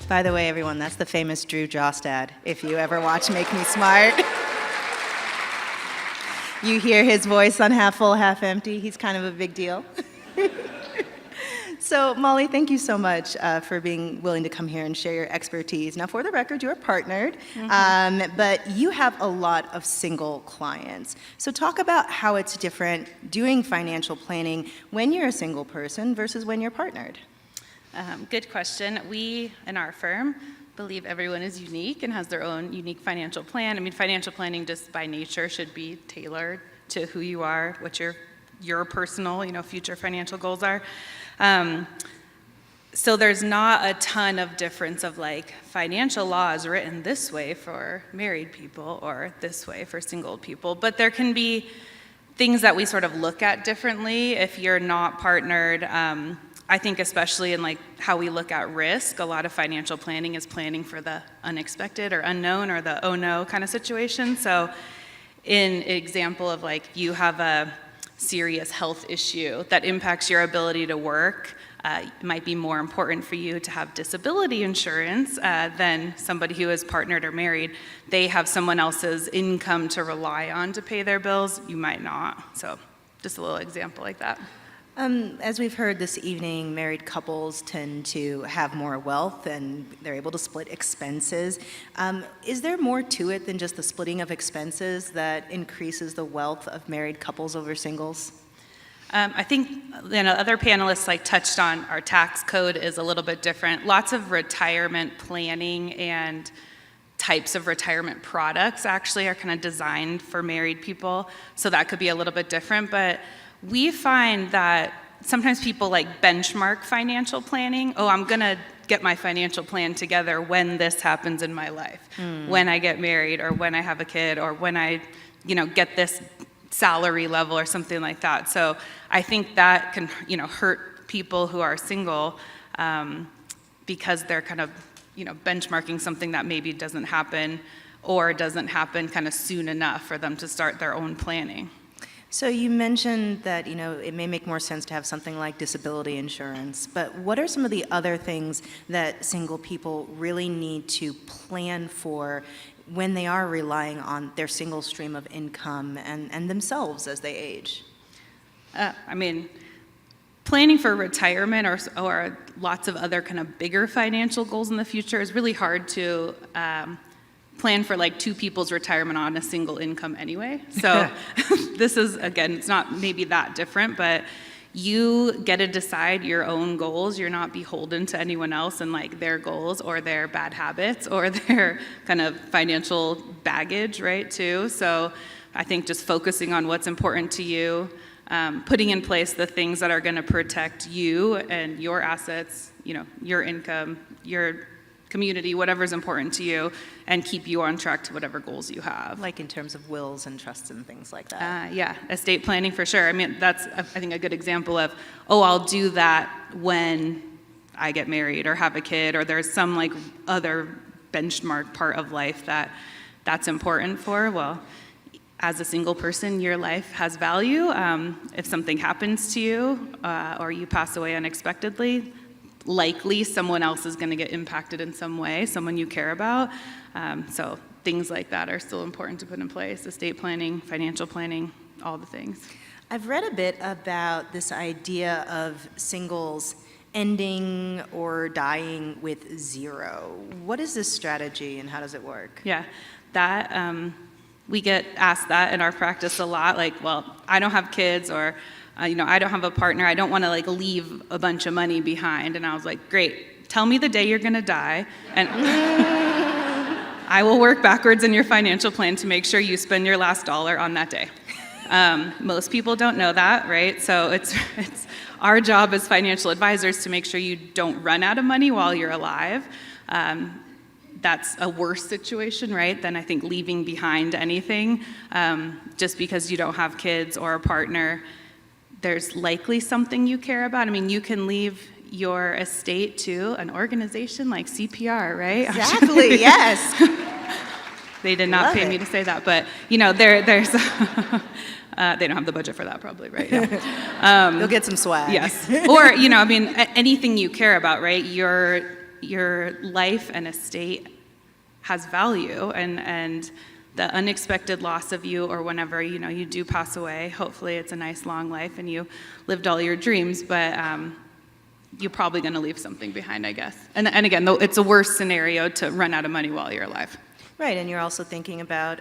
By the way, everyone, that's the famous Drew Jostad, if you ever watch Make Me Smart. You hear his voice on Half Full, Half Empty. He's kind of a big deal. So, Molly, thank you so much for being willing to come here and share your expertise. Now, for the record, you're partnered, but you have a lot of single clients. So talk about how it's different doing financial planning when you're a single person versus when you're partnered. Good question. We, in our firm, believe everyone is unique and has their own unique financial plan. I mean, financial planning just by nature should be tailored to who you are, what your personal, future financial goals are. So there's not a ton of difference of financial law is written this way for married people or this way for single people, but there can be things that we sort of look at differently if you're not partnered. I think especially in how we look at risk, a lot of financial planning is planning for the unexpected or unknown or the oh no kind of situation. So in example of you have a serious health issue that impacts your ability to work, it might be more important for you to have disability insurance than somebody who is partnered or married. They have someone else's income to rely on to pay their bills. You might not. So just a little example like that. As we've heard this evening, married couples tend to have more wealth and they're able to split expenses. Is there more to it than just the splitting of expenses that increases the wealth of married couples over singles? I think other panelists touched on our tax code is a little bit different. Lots of retirement planning and types of retirement products actually are kind of designed for married people, so that could be a little bit different. But we find that sometimes people benchmark financial planning. Oh, I'm going to get my financial plan together when this happens in my life, when I get married or when I have a kid or when I, get this salary level or something like that. So I think that can, hurt people who are single because they're kind of, benchmarking something that maybe doesn't happen or doesn't happen kind of soon enough for them to start their own planning. So you mentioned that, it may make more sense to have something like disability insurance, but what are some of the other things that single people really need to plan for when they are relying on their single stream of income and themselves as they age? Planning for retirement or lots of other kind of bigger financial goals in the future is really hard to plan for two people's retirement on a single income anyway. So this is, again, it's not maybe that different, but You get to decide your own goals. You're not beholden to anyone else and like their goals or their bad habits or their kind of financial baggage, right, too. So I think just focusing on what's important to you, putting in place the things that are going to protect you and your assets, your income, your community, whatever's important to you, and keep you on track to whatever goals you have. Like in terms of wills and trusts and things like that. Yeah, estate planning for sure. I mean, that's, I think, a good example of, I'll do that when I get married or have a kid, or there's some like other benchmark part of life that's important for. Well, as a single person, your life has value. If something happens to you or you pass away unexpectedly, likely someone else is going to get impacted in some way, someone you care about. So things like that are still important to put in place: estate planning, financial planning, all the things. I've read a bit about this idea of singles ending or dying with zero. What is this strategy and how does it work? Yeah, that we get asked that in our practice a lot. Like, well, I don't have kids, or I don't have a partner. I don't want to like leave a bunch of money behind. And I was like, great, tell me the day you're going to die, and I will work backwards in your financial plan to make sure you spend your last dollar on that day. Most people don't know that, right? So it's our job as financial advisors to make sure you don't run out of money while you're alive. That's a worse situation, right, than I think leaving behind anything. Just because you don't have kids or a partner, there's likely something you care about. I mean, you can leave your estate to an organization like CPR, right? Exactly, yes. They did not pay me to say that, but there's they don't have the budget for that probably, right? Yeah. You'll get some swag. Yes. Or, I mean, anything you care about, right? Your life and estate has value, and the unexpected loss of you, or whenever you do pass away, hopefully it's a nice long life and you lived all your dreams, but you're probably going to leave something behind, I guess. And again, though, it's a worse scenario to run out of money while you're alive. Right, and you're also thinking about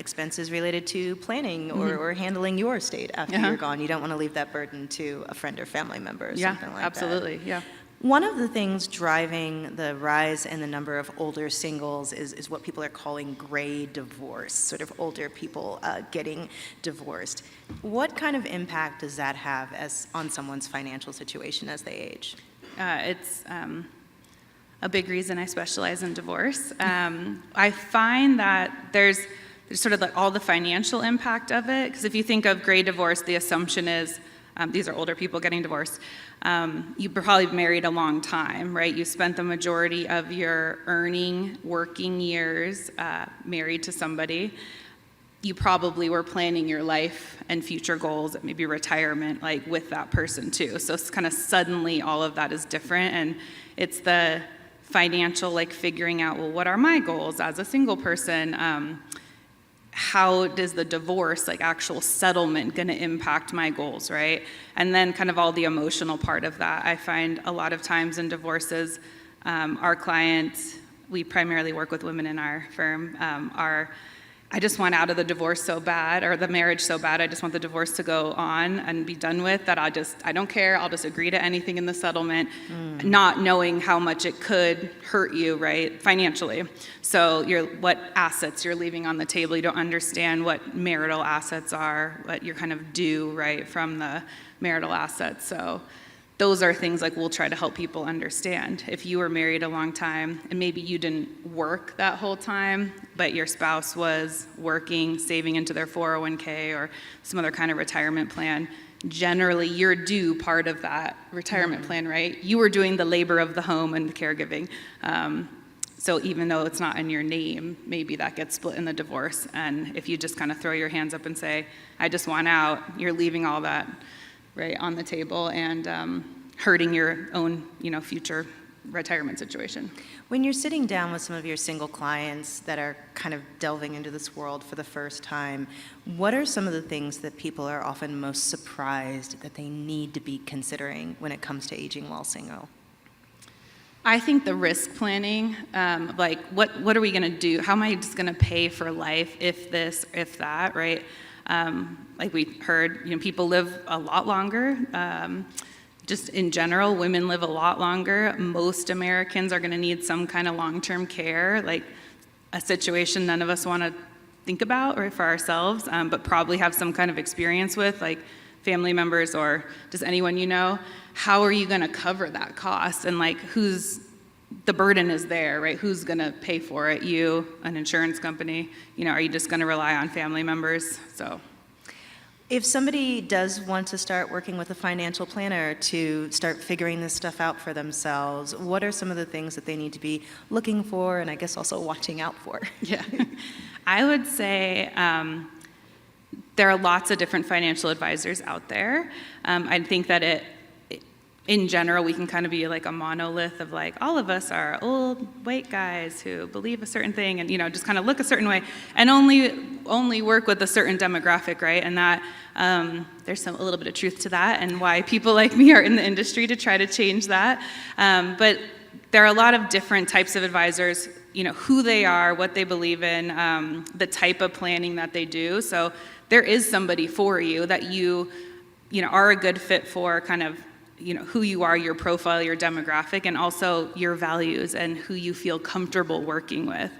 expenses related to planning or handling your estate after you're gone. You don't want to leave that burden to a friend or family member or something like absolutely, that. Yeah. One of the things driving the rise in the number of older singles is what people are calling gray divorce, sort of older people getting divorced. What kind of impact does that have on someone's financial situation as they age? It's a big reason I specialize in divorce. I find that there's sort of like all the financial impact of it, because if you think of gray divorce, the assumption is these are older people getting divorced. You probably married a long time, right? You spent the majority of your working years married to somebody. You probably were planning your life and future goals, maybe retirement, like with that person too. So it's kind of suddenly all of that is different, and it's the financial, like figuring out, well, what are my goals as a single person? How does the divorce, like actual settlement, going to impact my goals, right? And then kind of all the emotional part of that. I find a lot of times in divorces, our clients, we primarily work with women in our firm, I just want out of the divorce so bad, or the marriage so bad, I just want the divorce to go on and be done with, that I don't care, I'll just agree to anything in the settlement, not knowing how much it could hurt you, right, financially. So what assets you're leaving on the table, you don't understand what marital assets are, what you're kind of due, right, from the marital assets. So those are things like we'll try to help people understand. If you were married a long time and maybe you didn't work that whole time, but your spouse was working, saving into their 401k or some other kind of retirement plan, generally you're due part of that retirement plan, right? You were doing the labor of the home and the caregiving. So even though it's not in your name, maybe that gets split in the divorce. And if you just kind of throw your hands up and say, I just want out, you're leaving all that right on the table and hurting your own future retirement situation. When you're sitting down with some of your single clients that are kind of delving into this world for the first time, what are some of the things that people are often most surprised that they need to be considering when it comes to aging while single? I think the risk planning, like what are we going to do? How am I just going to pay for life if this, if that, right? Like we heard, people live a lot longer. Just in general, women live a lot longer. Most Americans are going to need some kind of long-term care, like a situation none of us want to think about or for ourselves, but probably have some kind of experience with, like family members or just anyone you know. How are you going to cover that cost? And like, the burden is there, right? Who's going to pay for it? You, an insurance company? Are you just going to rely on family members? So. If somebody does want to start working with a financial planner to start figuring this stuff out for themselves, what are some of the things that they need to be looking for and I guess also watching out for? Yeah, I would say there are lots of different financial advisors out there. I think that in general, we can kind of be like a monolith of like, all of us are old white guys who believe a certain thing and, just kind of look a certain way and only work with a certain demographic, right? And that there's a little bit of truth to that and why people like me are in the industry to try to change that. But there are a lot of different types of advisors, who they are, what they believe in, the type of planning that they do. So there is somebody for you that you are a good fit for, kind of, who you are, your profile, your demographic, and also your values and who you feel comfortable working with.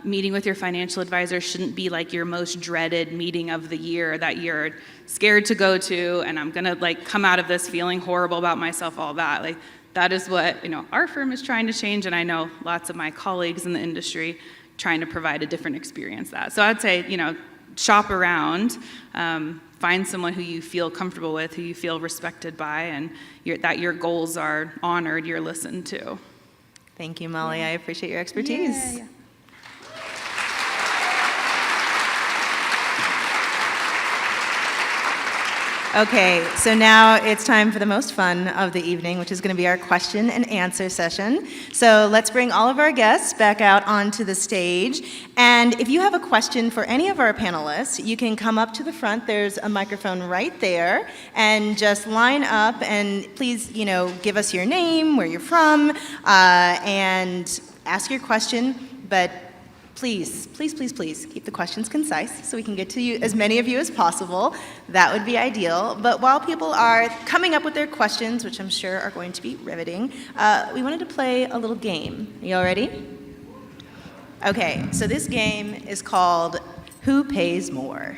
Meeting with your financial advisor shouldn't be like your most dreaded meeting of the year that you're scared to go to, and I'm gonna like come out of this feeling horrible about myself, all that. Like that is what our firm is trying to change, and I know lots of my colleagues in the industry trying to provide a different experience that. So I'd say, shop around, find someone who you feel comfortable with, who you feel respected by, and that your goals are honored, you're listened to. Thank you, Molly. I appreciate your expertise. Yeah. Okay, so now it's time for the most fun of the evening, which is going to be our question and answer session. So let's bring all of our guests back out onto the stage. And if you have a question for any of our panelists, you can come up to the front. There's a microphone right there. And just line up and please, give us your name, where you're from, and ask your question. But please, please, please, please keep the questions concise so we can get to you, as many of you as possible. That would be ideal. But while people are coming up with their questions, which I'm sure are going to be riveting, we wanted to play a little game. Are you all ready? Okay, so this game is called Who Pays More?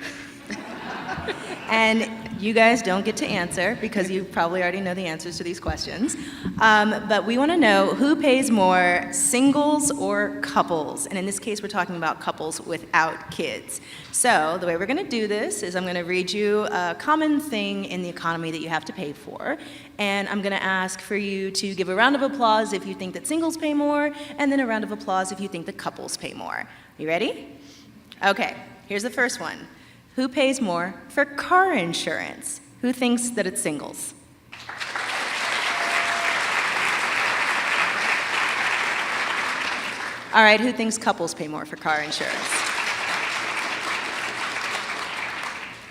And you guys don't get to answer because you probably already know the answers to these questions. But we want to know who pays more, singles or couples? And in this case, we're talking about couples without kids. So the way we're going to do this is I'm going to read you a common thing in the economy that you have to pay for. And I'm going to ask for you to give a round of applause if you think that singles pay more, and then a round of applause if you think that couples pay more. You ready? Okay, here's the first one. Who pays more for car insurance? Who thinks that it's singles? All right, who thinks couples pay more for car insurance?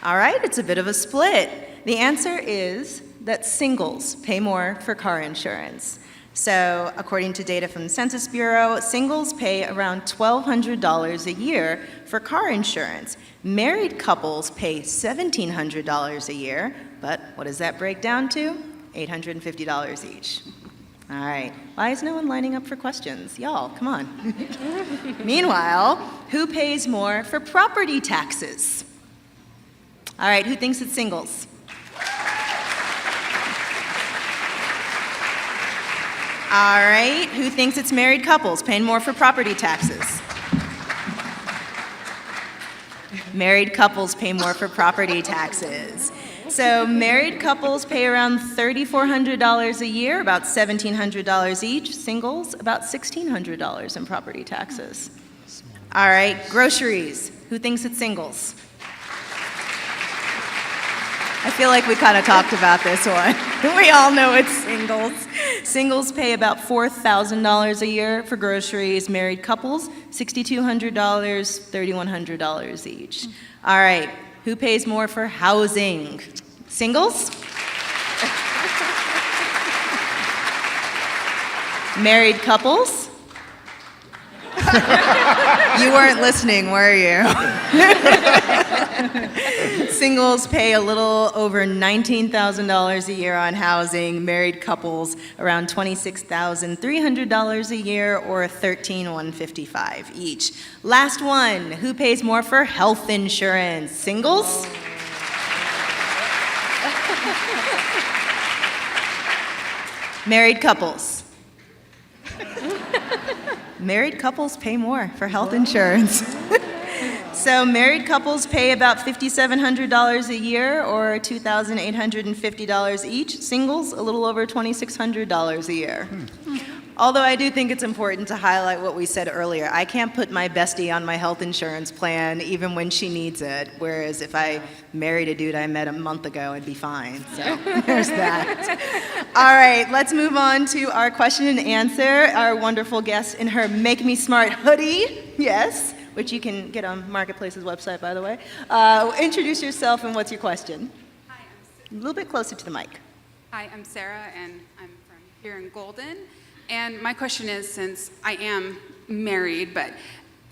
All right, it's a bit of a split. The answer is that singles pay more for car insurance. So according to data from the Census Bureau, singles pay around $1,200 a year for car insurance. Married couples pay $1,700 a year, but what does that break down to? $850 each. All right, why is no one lining up for questions? Y'all, come on. Meanwhile, who pays more for property taxes? All right, who thinks it's singles? All right, who thinks it's married couples paying more for property taxes? Married couples pay more for property taxes. So married couples pay around $3,400 a year, about $1,700 each. Singles, about $1,600 in property taxes. All right, groceries. Who thinks it's singles? I feel like we kind of talked about this one. We all know it's singles. Singles pay about $4,000 a year for groceries. Married couples, $6,200, $3,100 each. All right, who pays more for housing? Singles? Married couples? You weren't listening, were you? Singles pay a little over $19,000 a year on housing. Married couples around $26,300 a year, or $13,155 each. Last one, who pays more for health insurance? Singles? Married couples. Married couples pay more for health insurance. So married couples pay about $5,700 a year, or $2,850 each. Singles, a little over $2,600 a year. Although I do think it's important to highlight what we said earlier. I can't put my bestie on my health insurance plan even when she needs it, whereas if I married a dude I met a month ago, I'd be fine. So there's that. All right, let's move on to our question and answer. Our wonderful guest in her Make Me Smart hoodie, yes, which you can get on Marketplace's website, by the way. Introduce yourself and what's your question? Hi, A little bit closer to the mic. Hi, I'm Sarah, and I'm from here in Golden. And my question is, since I am married, but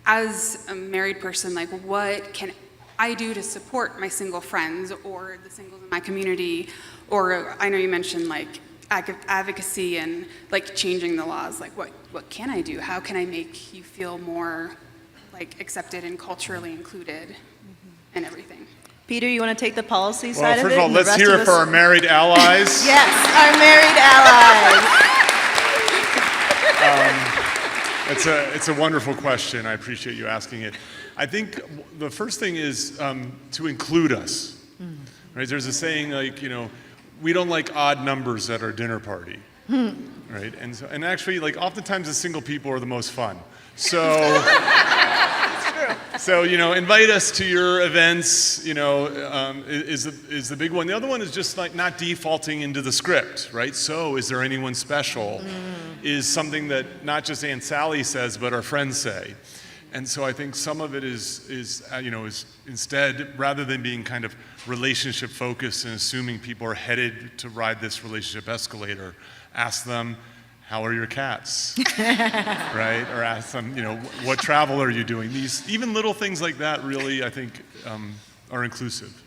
as a married person, like, what can I do to support my single friends or the singles in my community? Or I know you mentioned like advocacy and like changing the laws. Like, what can I do? How can I make you feel more like accepted and culturally included and everything? Peter, you want to take the policy Well, side of it? first of all, and the let's rest hear of it for us- our married allies. Yes, our married allies. It's a wonderful question. I appreciate you asking it. I think the first thing is to include us. Right? There's a saying like, we don't like odd numbers at our dinner party. Right? And actually, like, oftentimes the single people are the most fun. So, invite us to your events, is the big one. The other one is just like not defaulting into the script, right? So, is there anyone special? Is something that not just Aunt Sally says, but our friends say. And so I think some of it is instead, rather than being kind of relationship focused and assuming people are headed to ride this relationship escalator, ask them, how are your cats? Right? Or ask them, what travel are you doing? These, even little things like that really, I think, are inclusive.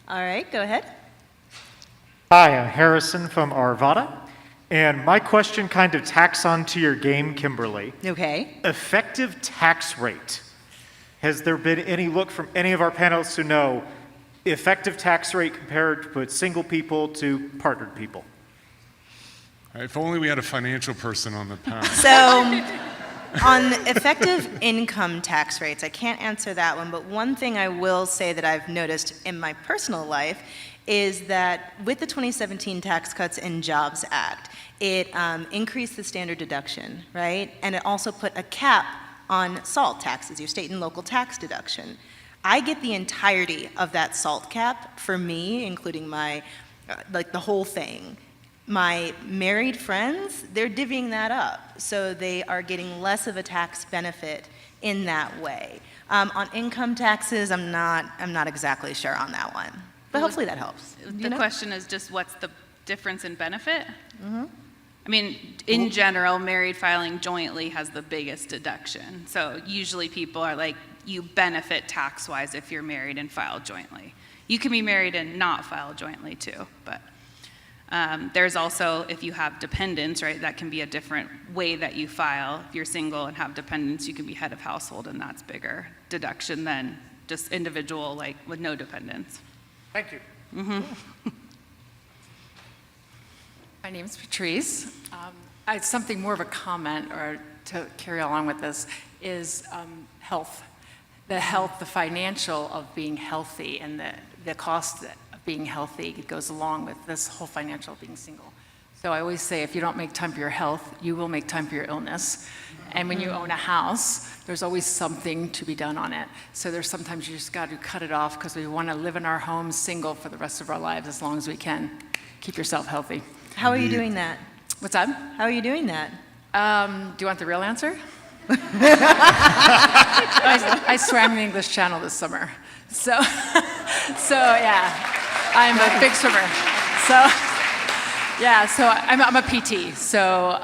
All right, go ahead. Hi, I'm Harrison from Arvada. And my question kind of tacks on to your game, Kimberly. Okay. Effective tax rate. Has there been any look from any of our panelists who know effective tax rate compared to single people to partnered people? If only we had a financial person on the panel. So, on effective income tax rates, I can't answer that one, but one thing I will say that I've noticed in my personal life is that with the 2017 Tax Cuts and Jobs Act, it increased the standard deduction, right? And it also put a cap on SALT taxes, your state and local tax deduction. I get the entirety of that SALT cap for me, including my, the whole thing. My married friends, they're divvying that up, so they are getting less of a tax benefit in that way. On income taxes, I'm not exactly sure on that one. But hopefully that helps. The question is just what's the difference in benefit? I mean, in general, married filing jointly has the biggest deduction. So usually people are like, you benefit tax-wise if you're married and file jointly. You can be married and not file jointly too, but there's also, if you have dependents, right, that can be a different way that you file. If you're single and have dependents, you can be head of household, and that's bigger deduction than just individual, like with no dependents. Thank you. My name is Patrice. It's something more of a comment, or to carry along with this, is health. The financial of being healthy, and the cost of being healthy goes along with this whole financial of being single. So I always say, if you don't make time for your health, you will make time for your illness. And when you own a house, there's always something to be done on it. So there's sometimes you just got to cut it off because we want to live in our home single for the rest of our lives as long as we can. Keep yourself healthy. How are you doing that? What's that? How are you doing that? Do you want the real answer? I swam the English Channel this summer. So yeah, I'm a big swimmer. So I'm a PT. So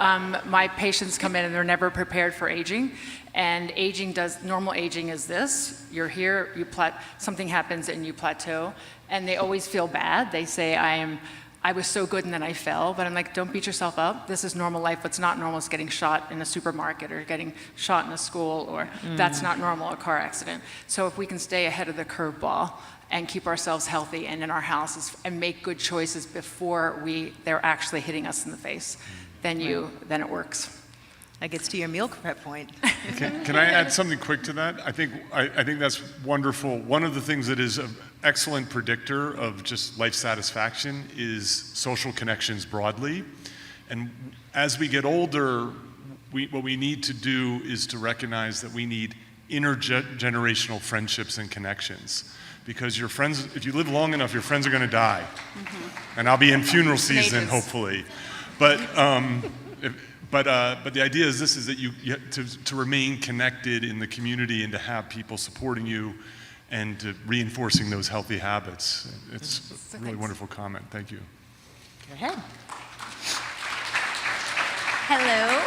my patients come in and they're never prepared for aging. And normal aging is this: you're here, something happens and you plateau, and they always feel bad. They say, I was so good and then I fell, but I'm like, don't beat yourself up. This is normal life. What's not normal is getting shot in a supermarket or getting shot in a school, or that's not normal, a car accident. So if we can stay ahead of the curveball and keep ourselves healthy and in our houses and make good choices before they're actually hitting us in the face, then it works. That gets to your meal prep point. Can I add something quick to that? I think that's wonderful. One of the things that is an excellent predictor of just life satisfaction is social connections broadly. And as we get older, what we need to do is to recognize that we need intergenerational friendships and connections. Because your friends, if you live long enough, your friends are going to die. And I'll be in funeral season, hopefully. But the idea is this: is that you to remain connected in the community and to have people supporting you and to reinforcing those healthy habits. It's a really wonderful comment. Thank you. Go ahead. Hello,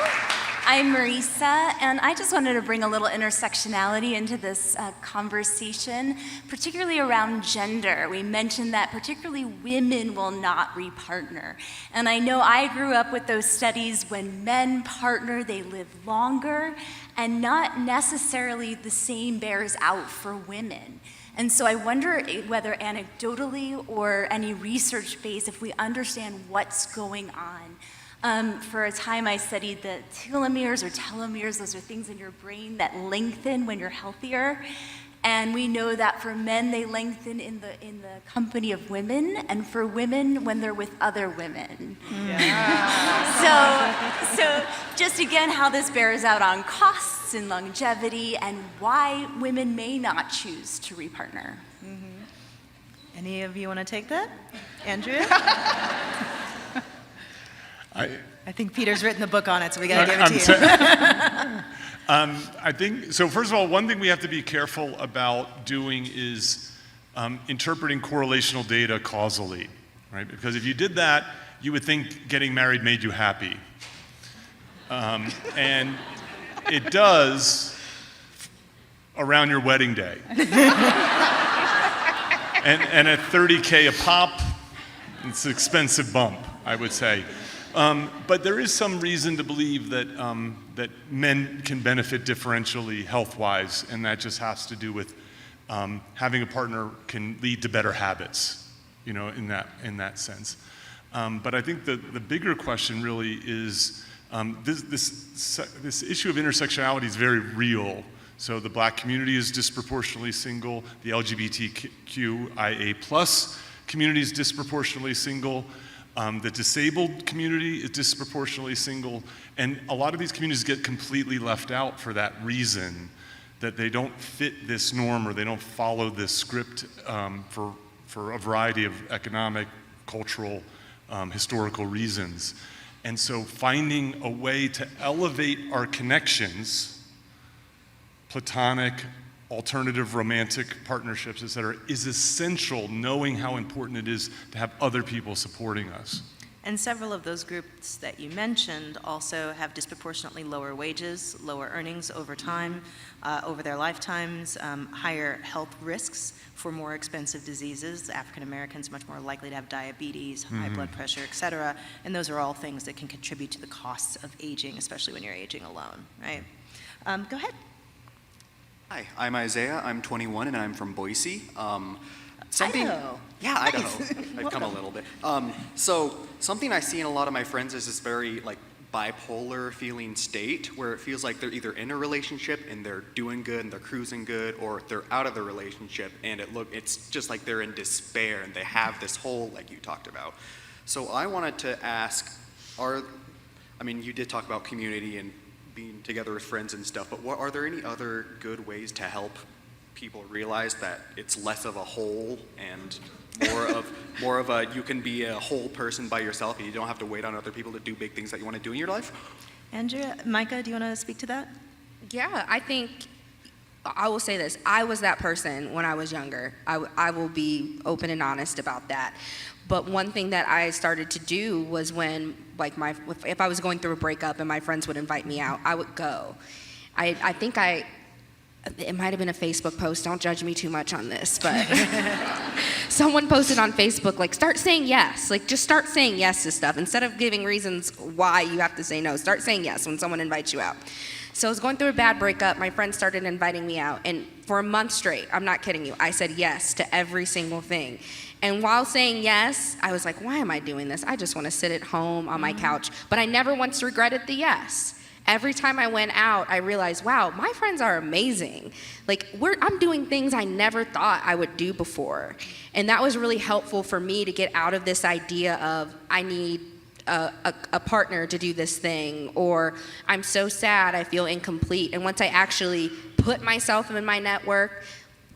I'm Marisa, and I just wanted to bring a little intersectionality into this conversation, particularly around gender. We mentioned that particularly women will not repartner. And I know I grew up with those studies: when men partner, they live longer, and not necessarily the same bears out for women. And so I wonder whether anecdotally or any research base, if we understand what's going on. For a time I studied the telomeres or telomeres. Those are things in your brain that lengthen when you're healthier. And we know that for men, they lengthen in the company of women, and for women, when they're with other women. So just again, how this bears out on costs and longevity, and why women may not choose to repartner. Any of you want to take that? Andrea? I think Peter's written the book on it, so we got to give it to you. I think, so first of all, one thing we have to be careful about doing is interpreting correlational data causally, right? Because if you did that, you would think getting married made you happy. And it does around your wedding day. And at $30K a pop, it's an expensive bump, I would say. But there is some reason to believe that that men can benefit differentially health-wise, and that just has to do with having a partner can lead to better habits, in that sense. But I think the bigger question really is this issue of intersectionality is very real. So the Black community is disproportionately single. The LGBTQIA+ community is disproportionately single. The disabled community is disproportionately single, and a lot of these communities get completely left out for that reason, that they don't fit this norm or they don't follow this script for a variety of economic, cultural, historical reasons. And so finding a way to elevate our connections, platonic, alternative romantic partnerships, et cetera, is essential, knowing how important it is to have other people supporting us. And several of those groups that you mentioned also have disproportionately lower wages, lower earnings over time, over their lifetimes, higher health risks for more expensive diseases. African Americans much more likely to have diabetes, high blood pressure, et cetera. And those are all things that can contribute to the costs of aging, especially when you're aging alone, right? Go ahead. Hi, I'm Isaiah. I'm 21 and I'm from Boise. Idaho. Yeah, Nice. Idaho. I've come a little bit. So something I see in a lot of my friends is this very bipolar feeling state where it feels like they're either in a relationship and they're doing good and they're cruising good, or they're out of the relationship and it's just like they're in despair and they have this hole like you talked about. So I wanted to ask, you did talk about community and being together with friends and stuff, but are there any other good ways to help people realize that it's less of a whole and more of a you can be a whole person by yourself and you don't have to wait on other people to do big things that you want to do in your life? Andrea, Micah, do you want to speak to that? Yeah, I think I will say this. I was that person when I was younger. I will be open and honest about that. But one thing that I started to do was when, if I was going through a breakup and my friends would invite me out, I would go. I think it might have been a Facebook post, don't judge me too much on this, but someone posted on Facebook, like, start saying yes. Like, just start saying yes to stuff. Instead of giving reasons why you have to say no, start saying yes when someone invites you out. So I was going through a bad breakup. My friends started inviting me out. And for a month straight, I'm not kidding you, I said yes to every single thing. And while saying yes, I was like, why am I doing this? I just want to sit at home on my couch. But I never once regretted the yes. Every time I went out, I realized, wow, my friends are amazing. Like, I'm doing things I never thought I would do before. And that was really helpful for me to get out of this idea of, I need a partner to do this thing, or I'm so sad, I feel incomplete. And once I actually put myself in my network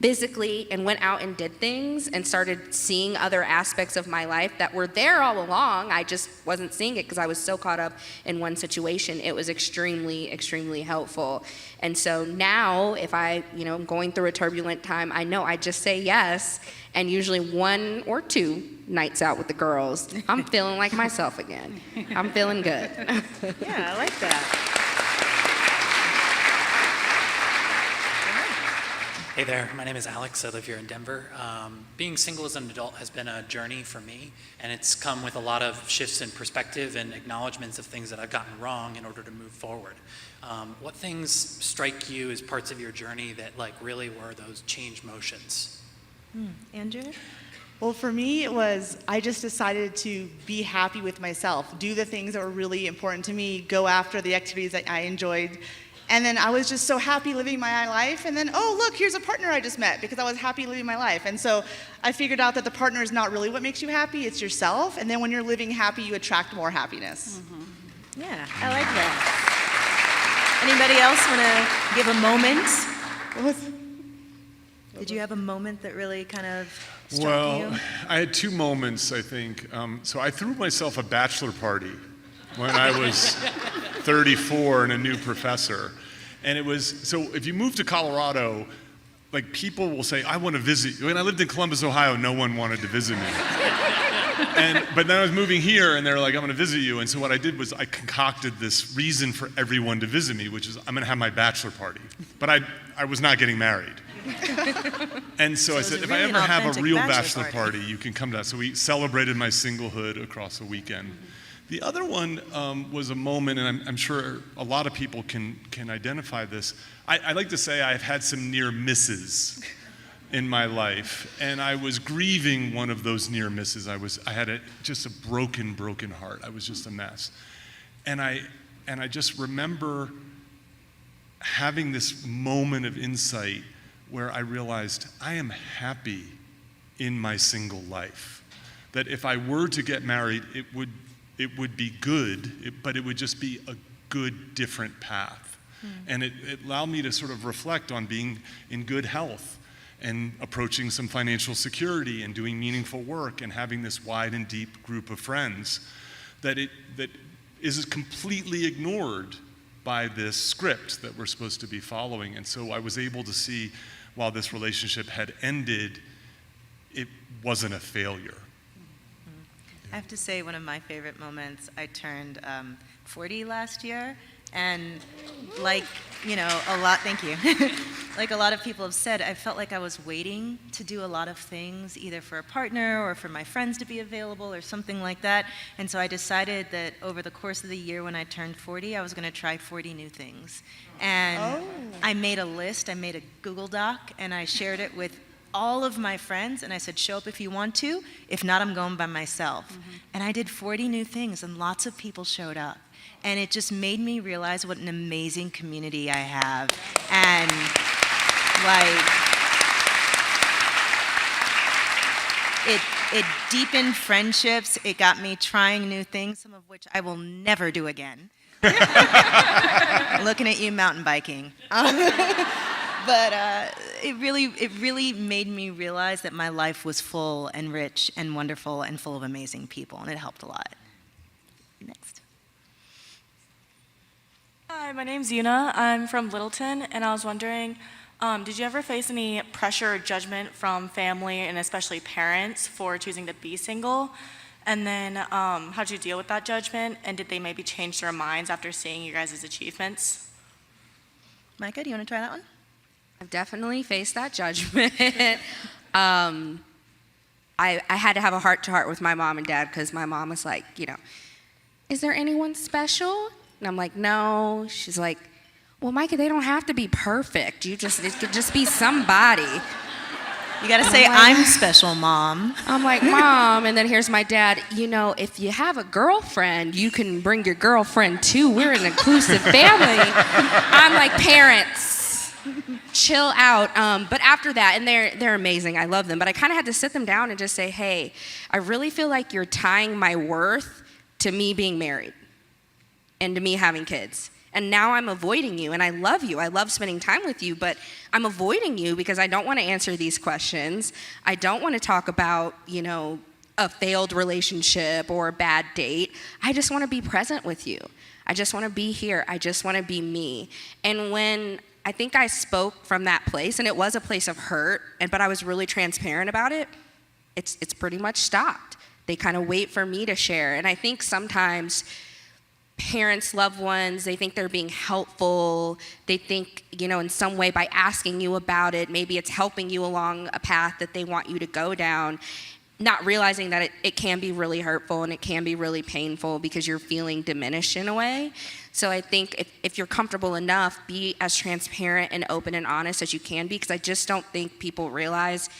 physically and went out and did things and started seeing other aspects of my life that were there all along, I just wasn't seeing it because I was so caught up in one situation. It was extremely, extremely helpful. And so now if I'm going through a turbulent time, I know I just say yes, and usually 1 or 2 nights out with the girls, I'm feeling like myself again. I'm feeling good. Yeah, I like that. Hey there, my name is Alex. I live here in Denver. Being single as an adult has been a journey for me, and it's come with a lot of shifts in perspective and acknowledgments of things that I've gotten wrong in order to move forward. What things strike you as parts of your journey that really were those change motions? Andrew? Well, for me, it was, I just decided to be happy with myself, do the things that were really important to me, go after the activities that I enjoyed. And then I was just so happy living my life. And then, oh, look, here's a partner I just met because I was happy living my life. And so I figured out that the partner is not really what makes you happy, it's yourself. And then when you're living happy, you attract more happiness. Mm-hmm. Yeah, I like that. Anybody else want to give a moment? Did you have a moment that really kind of struck you? I had 2 moments, I think. So I threw myself a bachelor party when I was 34 and a new professor. And it was, so if you move to Colorado, people will say, I want to visit you. When I lived in Columbus, Ohio, no one wanted to visit me. But then I was moving here and they're like, I'm going to visit you. And so what I did was I concocted this reason for everyone to visit me, which is I'm going to have my bachelor party. But I was not getting married. And so I said, if I ever have a real bachelor party, you can come to that. So we celebrated my singlehood across a weekend. The other one was a moment, and I'm sure a lot of people can identify this. I like to say I've had some near misses in my life, and I was grieving one of those near misses. I had just a broken heart. I was just a mess. And I just remember having this moment of insight where I realized I am happy in my single life. That if I were to get married, it would be good, but it would just be a good, different path. And it allowed me to sort of reflect on being in good health and approaching some financial security and doing meaningful work and having this wide and deep group of friends that is completely ignored by this script that we're supposed to be following. And so I was able to see, while this relationship had ended, it wasn't a failure. I have to say, one of my favorite moments, I turned 40 last year, and thank you. Like a lot of people have said, I felt like I was waiting to do a lot of things, either for a partner or for my friends to be available or something like that. And so I decided that over the course of the year when I turned 40, I was going to try 40 new things. And I made a list, I made a Google Doc, and I shared it with all of my friends, and I said, show up if you want to. If not, I'm going by myself. And I did 40 new things, and lots of people showed up. And it just made me realize what an amazing community I have. And it deepened friendships. It got me trying new things, some of which I will never do again. Looking at you mountain biking. But it really made me realize that my life was full and rich and wonderful and full of amazing people, and it helped a lot. Next. Hi, my name's Yuna. I'm from Littleton, and I was wondering, did you ever face any pressure or judgment from family and especially parents for choosing to be single? And then how did you deal with that judgment? And did they maybe change their minds after seeing you guys' achievements? Micah, do you want to try that one? I've definitely faced that judgment. I had to have a heart-to-heart with my mom and dad because my mom was like, is there anyone special? And I'm like, no. She's like, well, Micah, they don't have to be perfect. It could just be somebody. You gotta say, I'm special, Mom. I'm like, Mom, and then here's my dad, if you have a girlfriend, you can bring your girlfriend too. We're an inclusive family. I'm like, parents, chill out. But after that, and they're amazing, I love them, but I kind of had to sit them down and just say, hey, I really feel like you're tying my worth to me being married and to me having kids. And now I'm avoiding you, and I love you. I love spending time with you, but I'm avoiding you because I don't want to answer these questions. I don't want to talk about, a failed relationship or a bad date. I just want to be present with you. I just want to be here. I just want to be me. And when I think I spoke from that place, and it was a place of hurt, but I was really transparent about it, it's pretty much stopped. They kind of wait for me to share. And I think sometimes parents, loved ones, they think they're being helpful. They think, in some way by asking you about it, maybe it's helping you along a path that they want you to go down, not realizing that it can be really hurtful and it can be really painful because you're feeling diminished in a way. So I think if you're comfortable enough, be as transparent and open and honest as you can be, because I just don't think people realize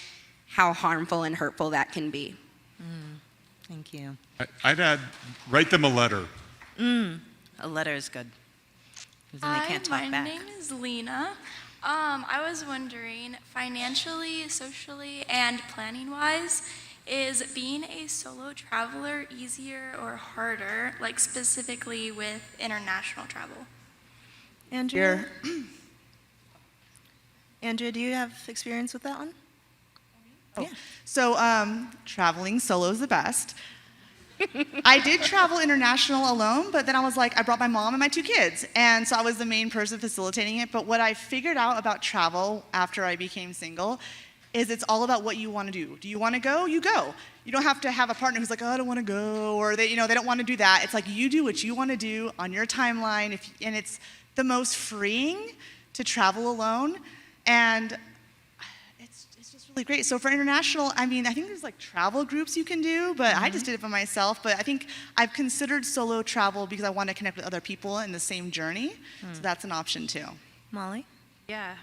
how harmful and hurtful that can be. Thank you. I'd add, write them a letter. A letter is good. 'Cause then they can't talk my back. name is Lena. I was wondering, financially, socially, and planning-wise, is being a solo traveler easier or harder, like specifically with international travel? Andrea? Andrea, do you have experience with that one? Yeah. So traveling solo is the best. I did travel international alone, but then I was like, I brought my mom and my 2 kids. And so I was the main person facilitating it. But what I figured out about travel after I became single is it's all about what you want to do. Do you want to go? You go. You don't have to have a partner who's like, oh, I don't want to go, or they don't want to do that. It's like you do what you want to do on your timeline, and it's the most freeing to travel alone. And it's just really great. So for international, I think there's like travel groups you can do, but I just did it for myself. But I think I've considered solo travel because I want to connect with other people in the same journey. So that's an option too. Molly? Yeah,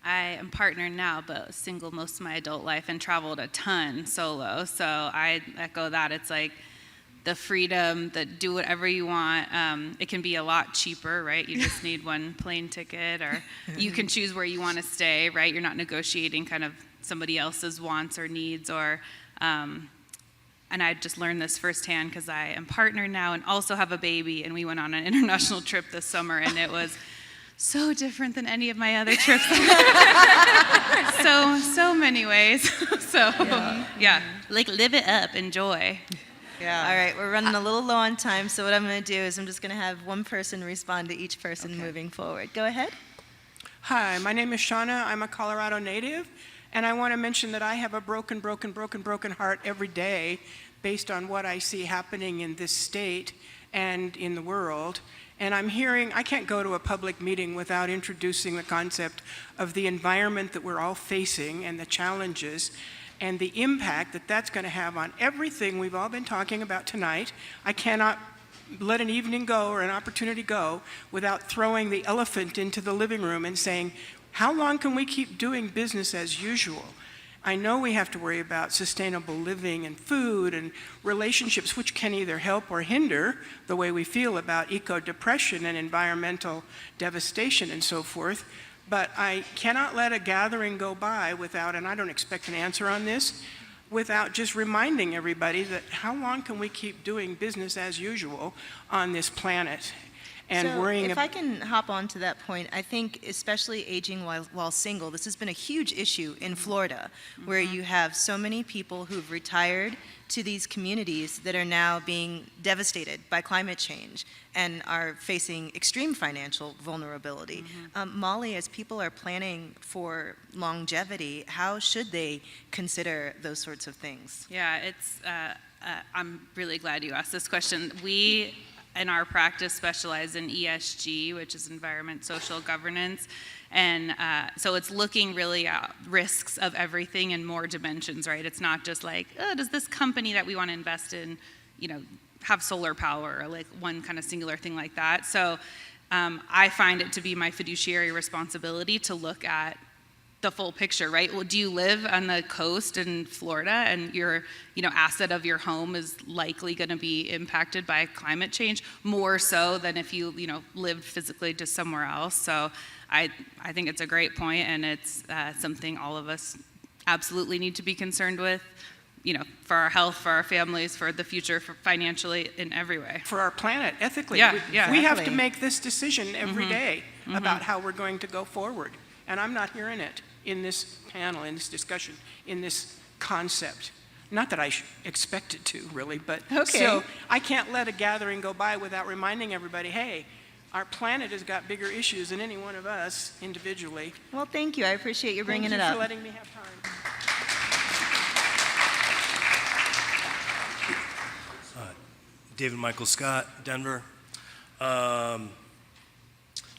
I am partnered now, but single most of my adult life and traveled a ton solo. So I echo that. It's like the freedom, the do whatever you want. It can be a lot cheaper, right? You just need one plane ticket, or you can choose where you want to stay, right? You're not negotiating kind of somebody else's wants or needs, or and I just learned this firsthand because I am partnered now and also have a baby, and we went on an international trip this summer, and it was so different than any of my other trips. so many ways. So yeah, like live it up, enjoy. Yeah. All right, we're running a little low on time, so what I'm going to do is I'm just going to have one person respond to each person moving forward. Go ahead. Hi, my name is Shauna. I'm a Colorado native, and I want to mention that I have a broken heart every day based on what I see happening in this state and in the world. And I can't go to a public meeting without introducing the concept of the environment that we're all facing and the challenges and the impact that that's going to have on everything we've all been talking about tonight. I cannot let an evening go or an opportunity go without throwing the elephant into the living room and saying, how long can we keep doing business as usual? I know we have to worry about sustainable living and food and relationships, which can either help or hinder the way we feel about eco-depression and environmental devastation and so forth. But I cannot let a gathering go by without, and I don't expect an answer on this, without just reminding everybody that how long can we keep doing business as usual on this planet? And worrying if I can hop on to that point, I think especially aging while single, this has been a huge issue in Florida, where you have so many people who've retired to these communities that are now being devastated by climate change and are facing extreme financial vulnerability. Molly, as people are planning for longevity, how should they consider those sorts of things? Yeah, it's. I'm really glad you asked this question. in our practice specialize in ESG, which is environment, social governance. And so it's looking really at risks of everything in more dimensions, right? It's not just like, oh, does this company that we want to invest in, have solar power, or like one kind of singular thing like that. So I find it to be my fiduciary responsibility to look at the full picture, right? Well, do you live on the coast in Florida and your, asset of your home is likely going to be impacted by climate change more so than if you, lived physically just somewhere else? So I think it's a great point, and it's something all of us absolutely need to be concerned with, for our health, for our families, for the future, for financially, in every way. For our planet, ethically. Yeah, We have to exactly. make this decision every day about how we're going to go forward. And I'm not hearing it in this panel, in this discussion, in this concept. Not that I expect it to, really, but so I can't let a gathering go by without reminding everybody, hey, our planet has got bigger issues than any one of us individually. Well, thank you. I appreciate you bringing it Thank you up. for letting me have time. David Michael Scott, Denver.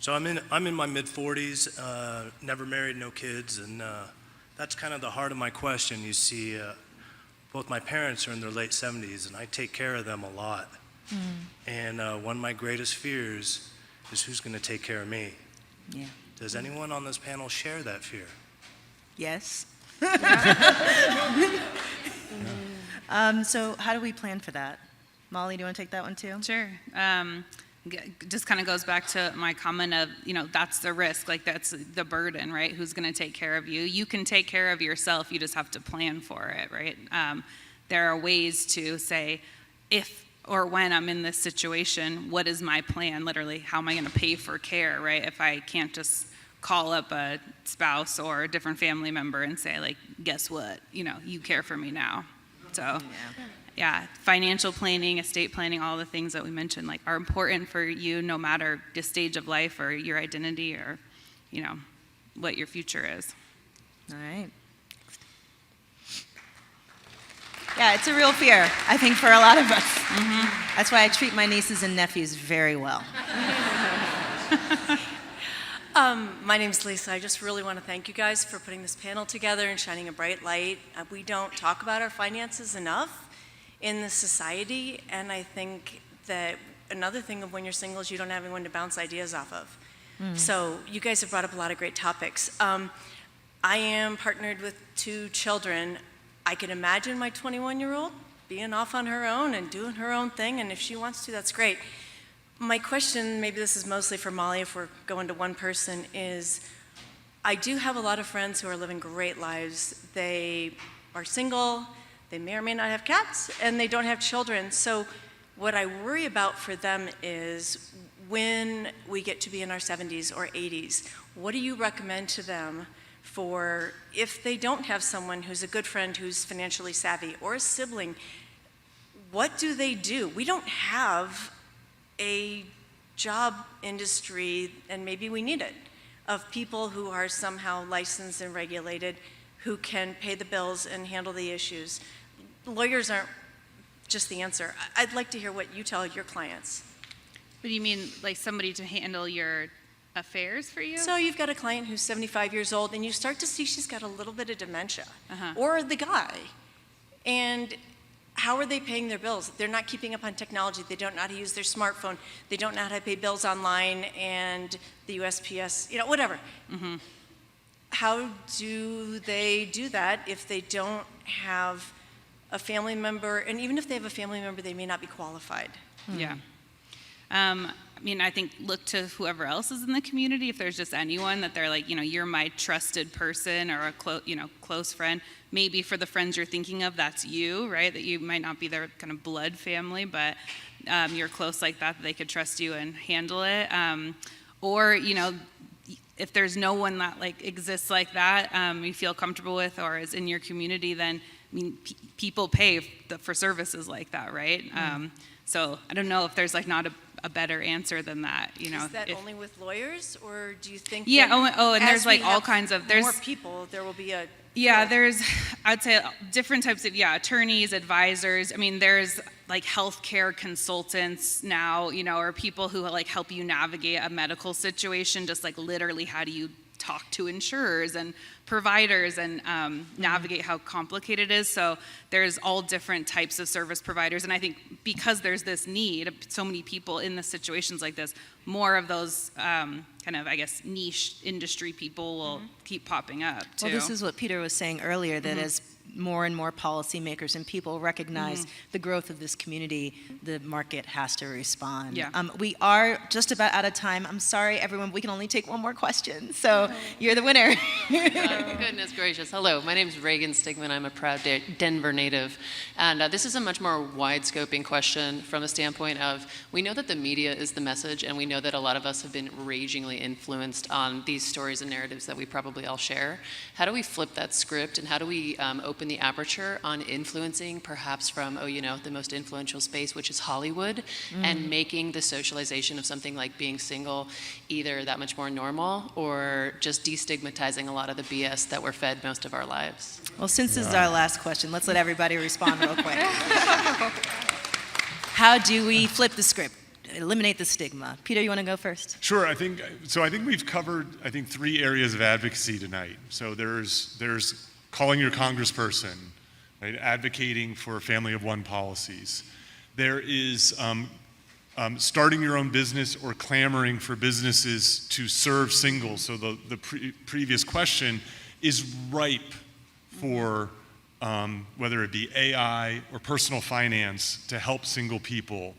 So I'm in my mid-40s, never married, no kids, and that's kind of the heart of my question. You see, both my parents are in their late 70s, and I take care of them a lot. And one of my greatest fears is who's going to take care of me. Yeah. Does anyone on this panel share that fear? Yes. So how do we plan for that? Molly, do you want to take that one too? Sure. Just kind of goes back to my comment of, that's the risk, like that's the burden, right? Who's going to take care of you? You can take care of yourself, you just have to plan for it, right? There are ways to say, if or when I'm in this situation, what is my plan? Literally, how am I going to pay for care, right? If I can't just call up a spouse or a different family member and say, like, guess what? You care for me now. So. Yeah, financial planning, estate planning, all the things that we mentioned, like, are important for you no matter the stage of life or your identity or, what your future is. All right. Yeah, it's a real fear, I think, for a lot of us. That's why I treat my nieces and nephews very well. My name's Lisa. I just really want to thank you guys for putting this panel together and shining a bright light. We don't talk about our finances enough in this society, and I think that another thing of when you're single is you don't have anyone to bounce ideas off of. So you guys have brought up a lot of great topics. I am partnered with 2 children. I can imagine my 21-year-old being off on her own and doing her own thing, and if she wants to, that's great. My question, maybe this is mostly for Molly if we're going to one person, is I do have a lot of friends who are living great lives. They are single, they may or may not have cats, and they don't have children. So what I worry about for them is when we get to be in our 70s or 80s, what do you recommend to them for if they don't have someone who's a good friend who's financially savvy or a sibling? What do they do? We don't have a job industry, and maybe we need it, of people who are somehow licensed and regulated, who can pay the bills and handle the issues. Lawyers aren't just the answer. I'd like to hear what you tell your clients. But you mean like somebody to handle your affairs for you? So you've got a client who's 75 years old, and you start to see she's got a little bit of dementia, or the guy. And how are they paying their bills? They're not keeping up on technology. They don't know how to use their smartphone. They don't know how to pay bills online and the USPS, whatever. How do they do that if they don't have a family member? And even if they have a family member, they may not be qualified. Yeah. I think look to whoever else is in the community. If there's just anyone that they're like, you're my trusted person or a close friend. Maybe for the friends you're thinking of, that's you, right? That you might not be their kind of blood family, but you're close like that they could trust you and handle it. Or, if there's no one that like exists like that, you feel comfortable with or is in your community, then people pay for services like that, right? So I don't know if there's like not a better answer than that, Is that only with lawyers, or do you think? Yeah. That and as there's like we all have kinds of more people, there will be a. Yeah, there's, I'd say different types of, attorneys, advisors. There's like healthcare consultants now, or people who like help you navigate a medical situation, just like literally how do you talk to insurers and providers and navigate how complicated it is. So there's all different types of service providers. And I think because there's this need, so many people in the situations like this, more of those kind of, I guess, niche industry people will keep popping up too. Well, this is what Peter was saying earlier, that as more and more policymakers and people recognize the growth of this community, the market has to respond. Yeah. We are just about out of time. I'm sorry, everyone, we can only take one more question. So you're the winner. Goodness gracious. Hello, my name is Reagan Stigman. I'm a proud Denver native. And this is a much more wide-scoping question from a standpoint of, we know that the media is the message, and we know that a lot of us have been ragingly influenced on these stories and narratives that we probably all share. How do we flip that script, and how do we open the aperture on influencing, perhaps from, the most influential space, which is Hollywood, and making the socialization of something like being single either that much more normal or just destigmatizing a lot of the BS that we're fed most of our lives? Well, since this is our last question, let's let everybody respond real quick. How do we flip the script, eliminate the stigma? Peter, you want to go first? Sure. I think we've covered 3 areas of advocacy tonight. So there's calling your congressperson, right? Advocating for family of one policies. There is starting your own business or clamoring for businesses to serve singles. So the previous question is ripe for whether it be AI or personal finance to help single people.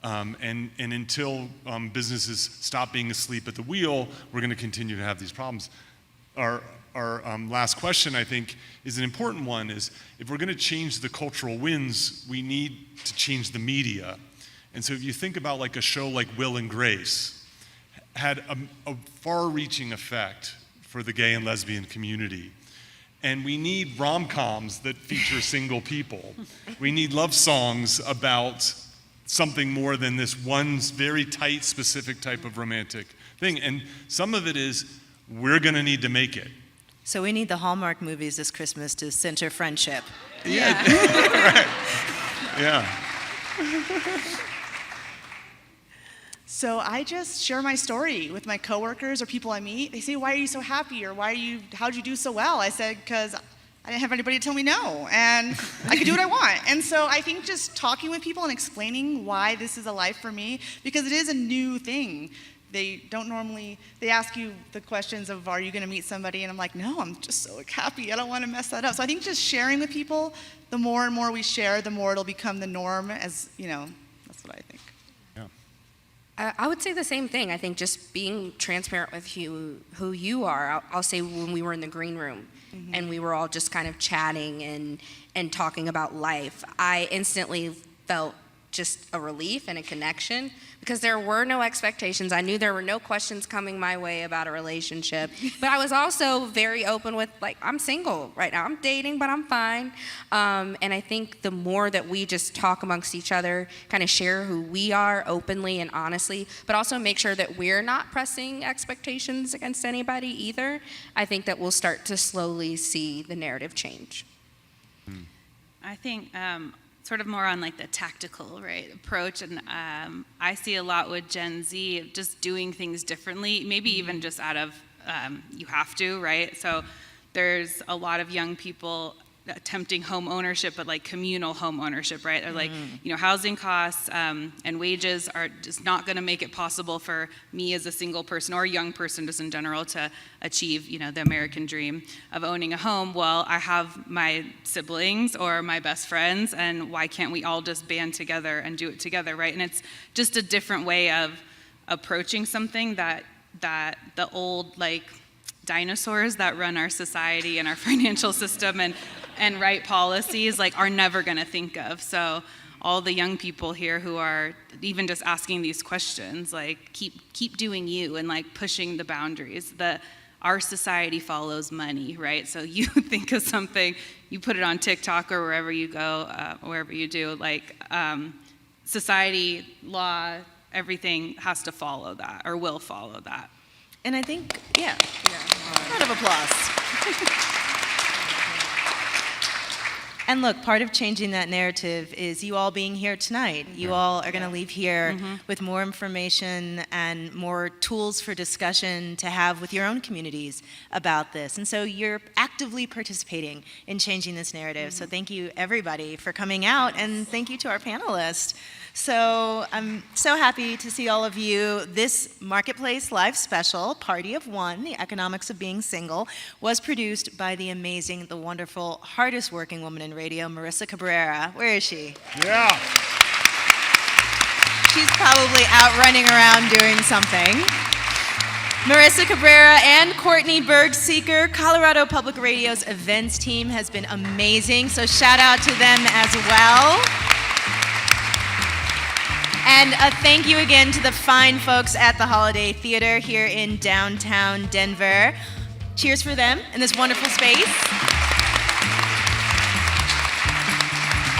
And until businesses stop being asleep at the wheel, we're going to continue to have these problems. Our last question, I think, is an important one, is if we're going to change the cultural winds, we need to change the media. And so if you think about like a show like Will and Grace, had a far-reaching effect for the gay and lesbian community. And we need rom-coms that feature single people. We need love songs about something more than this one very tight, specific type of romantic thing. And some of it is, we're going to need to make it. So we need the Hallmark movies this Christmas to center friendship. Yeah. Right. Yeah. So I just share my story with my coworkers or people I meet. They say, "Why are you so happy?" or "How'd you do so well?" I said, "Because I didn't have anybody to tell me no, and I could do what I want." And so I think just talking with people and explaining why this is a life for me, because it is a new thing. They ask you the questions of, are you going to meet somebody? And I'm like, no, I'm just so happy. I don't want to mess that up. So I think just sharing with people, the more and more we share, the more it'll become the norm, that's what I think. Yeah. I would say the same thing. I think just being transparent with who you are. I'll say when we were in the green room and we were all just kind of chatting and talking about life, I instantly felt just a relief and a connection because there were no expectations. I knew there were no questions coming my way about a relationship, but I was also very open with, like, I'm single right now. I'm dating, but I'm fine. And I think the more that we just talk amongst each other, kind of share who we are openly and honestly, but also make sure that we're not pressing expectations against anybody either, I think that we'll start to slowly see the narrative change. I think sort of more on like the tactical approach, and I see a lot with Gen Z just doing things differently, maybe even just out of you have to, right? So there's a lot of young people attempting home ownership, but like communal home ownership, right? Or like, housing costs and wages are just not going to make it possible for me as a single person or a young person just in general to achieve, the American dream of owning a home. Well, I have my siblings or my best friends, and why can't we all just band together and do it together, right? And it's just a different way of approaching something that the old, dinosaurs that run our society and our financial system and write policies are never going to think of. So all the young people here who are even just asking these questions, keep doing you and pushing the boundaries. Our society follows money, right? So you think of something, you put it on TikTok or wherever you go, wherever you do, society, law, everything has to follow that or will follow that. And I think, round of applause. And look, part of changing that narrative is you all being here tonight. You all are going to leave here with more information and more tools for discussion to have with your own communities about this. And so you're actively participating in changing this narrative. So thank you, everybody, for coming out, and thank you to our panelists. So I'm so happy to see all of you. This Marketplace Live special, Party of One, The Economics of Being Single, was produced by the amazing, the wonderful, hardest working woman in radio, Marissa Cabrera. Where is she? Yeah. She's probably out running around doing something. Marissa Cabrera and Courtney Berg-Seeker, Colorado Public Radio's events team has been amazing, so shout out to them as well. And a thank you again to the fine folks at the Holiday Theater here in downtown Denver. Cheers for them in this wonderful space.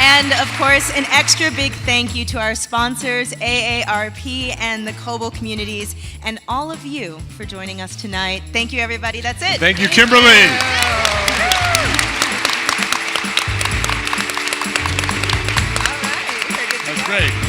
And of course, an extra big thank you to our sponsors, AARP and the Coble Communities, and all of you for joining us tonight. Thank you, everybody. That's it. Thank you, Kimberly. That's great.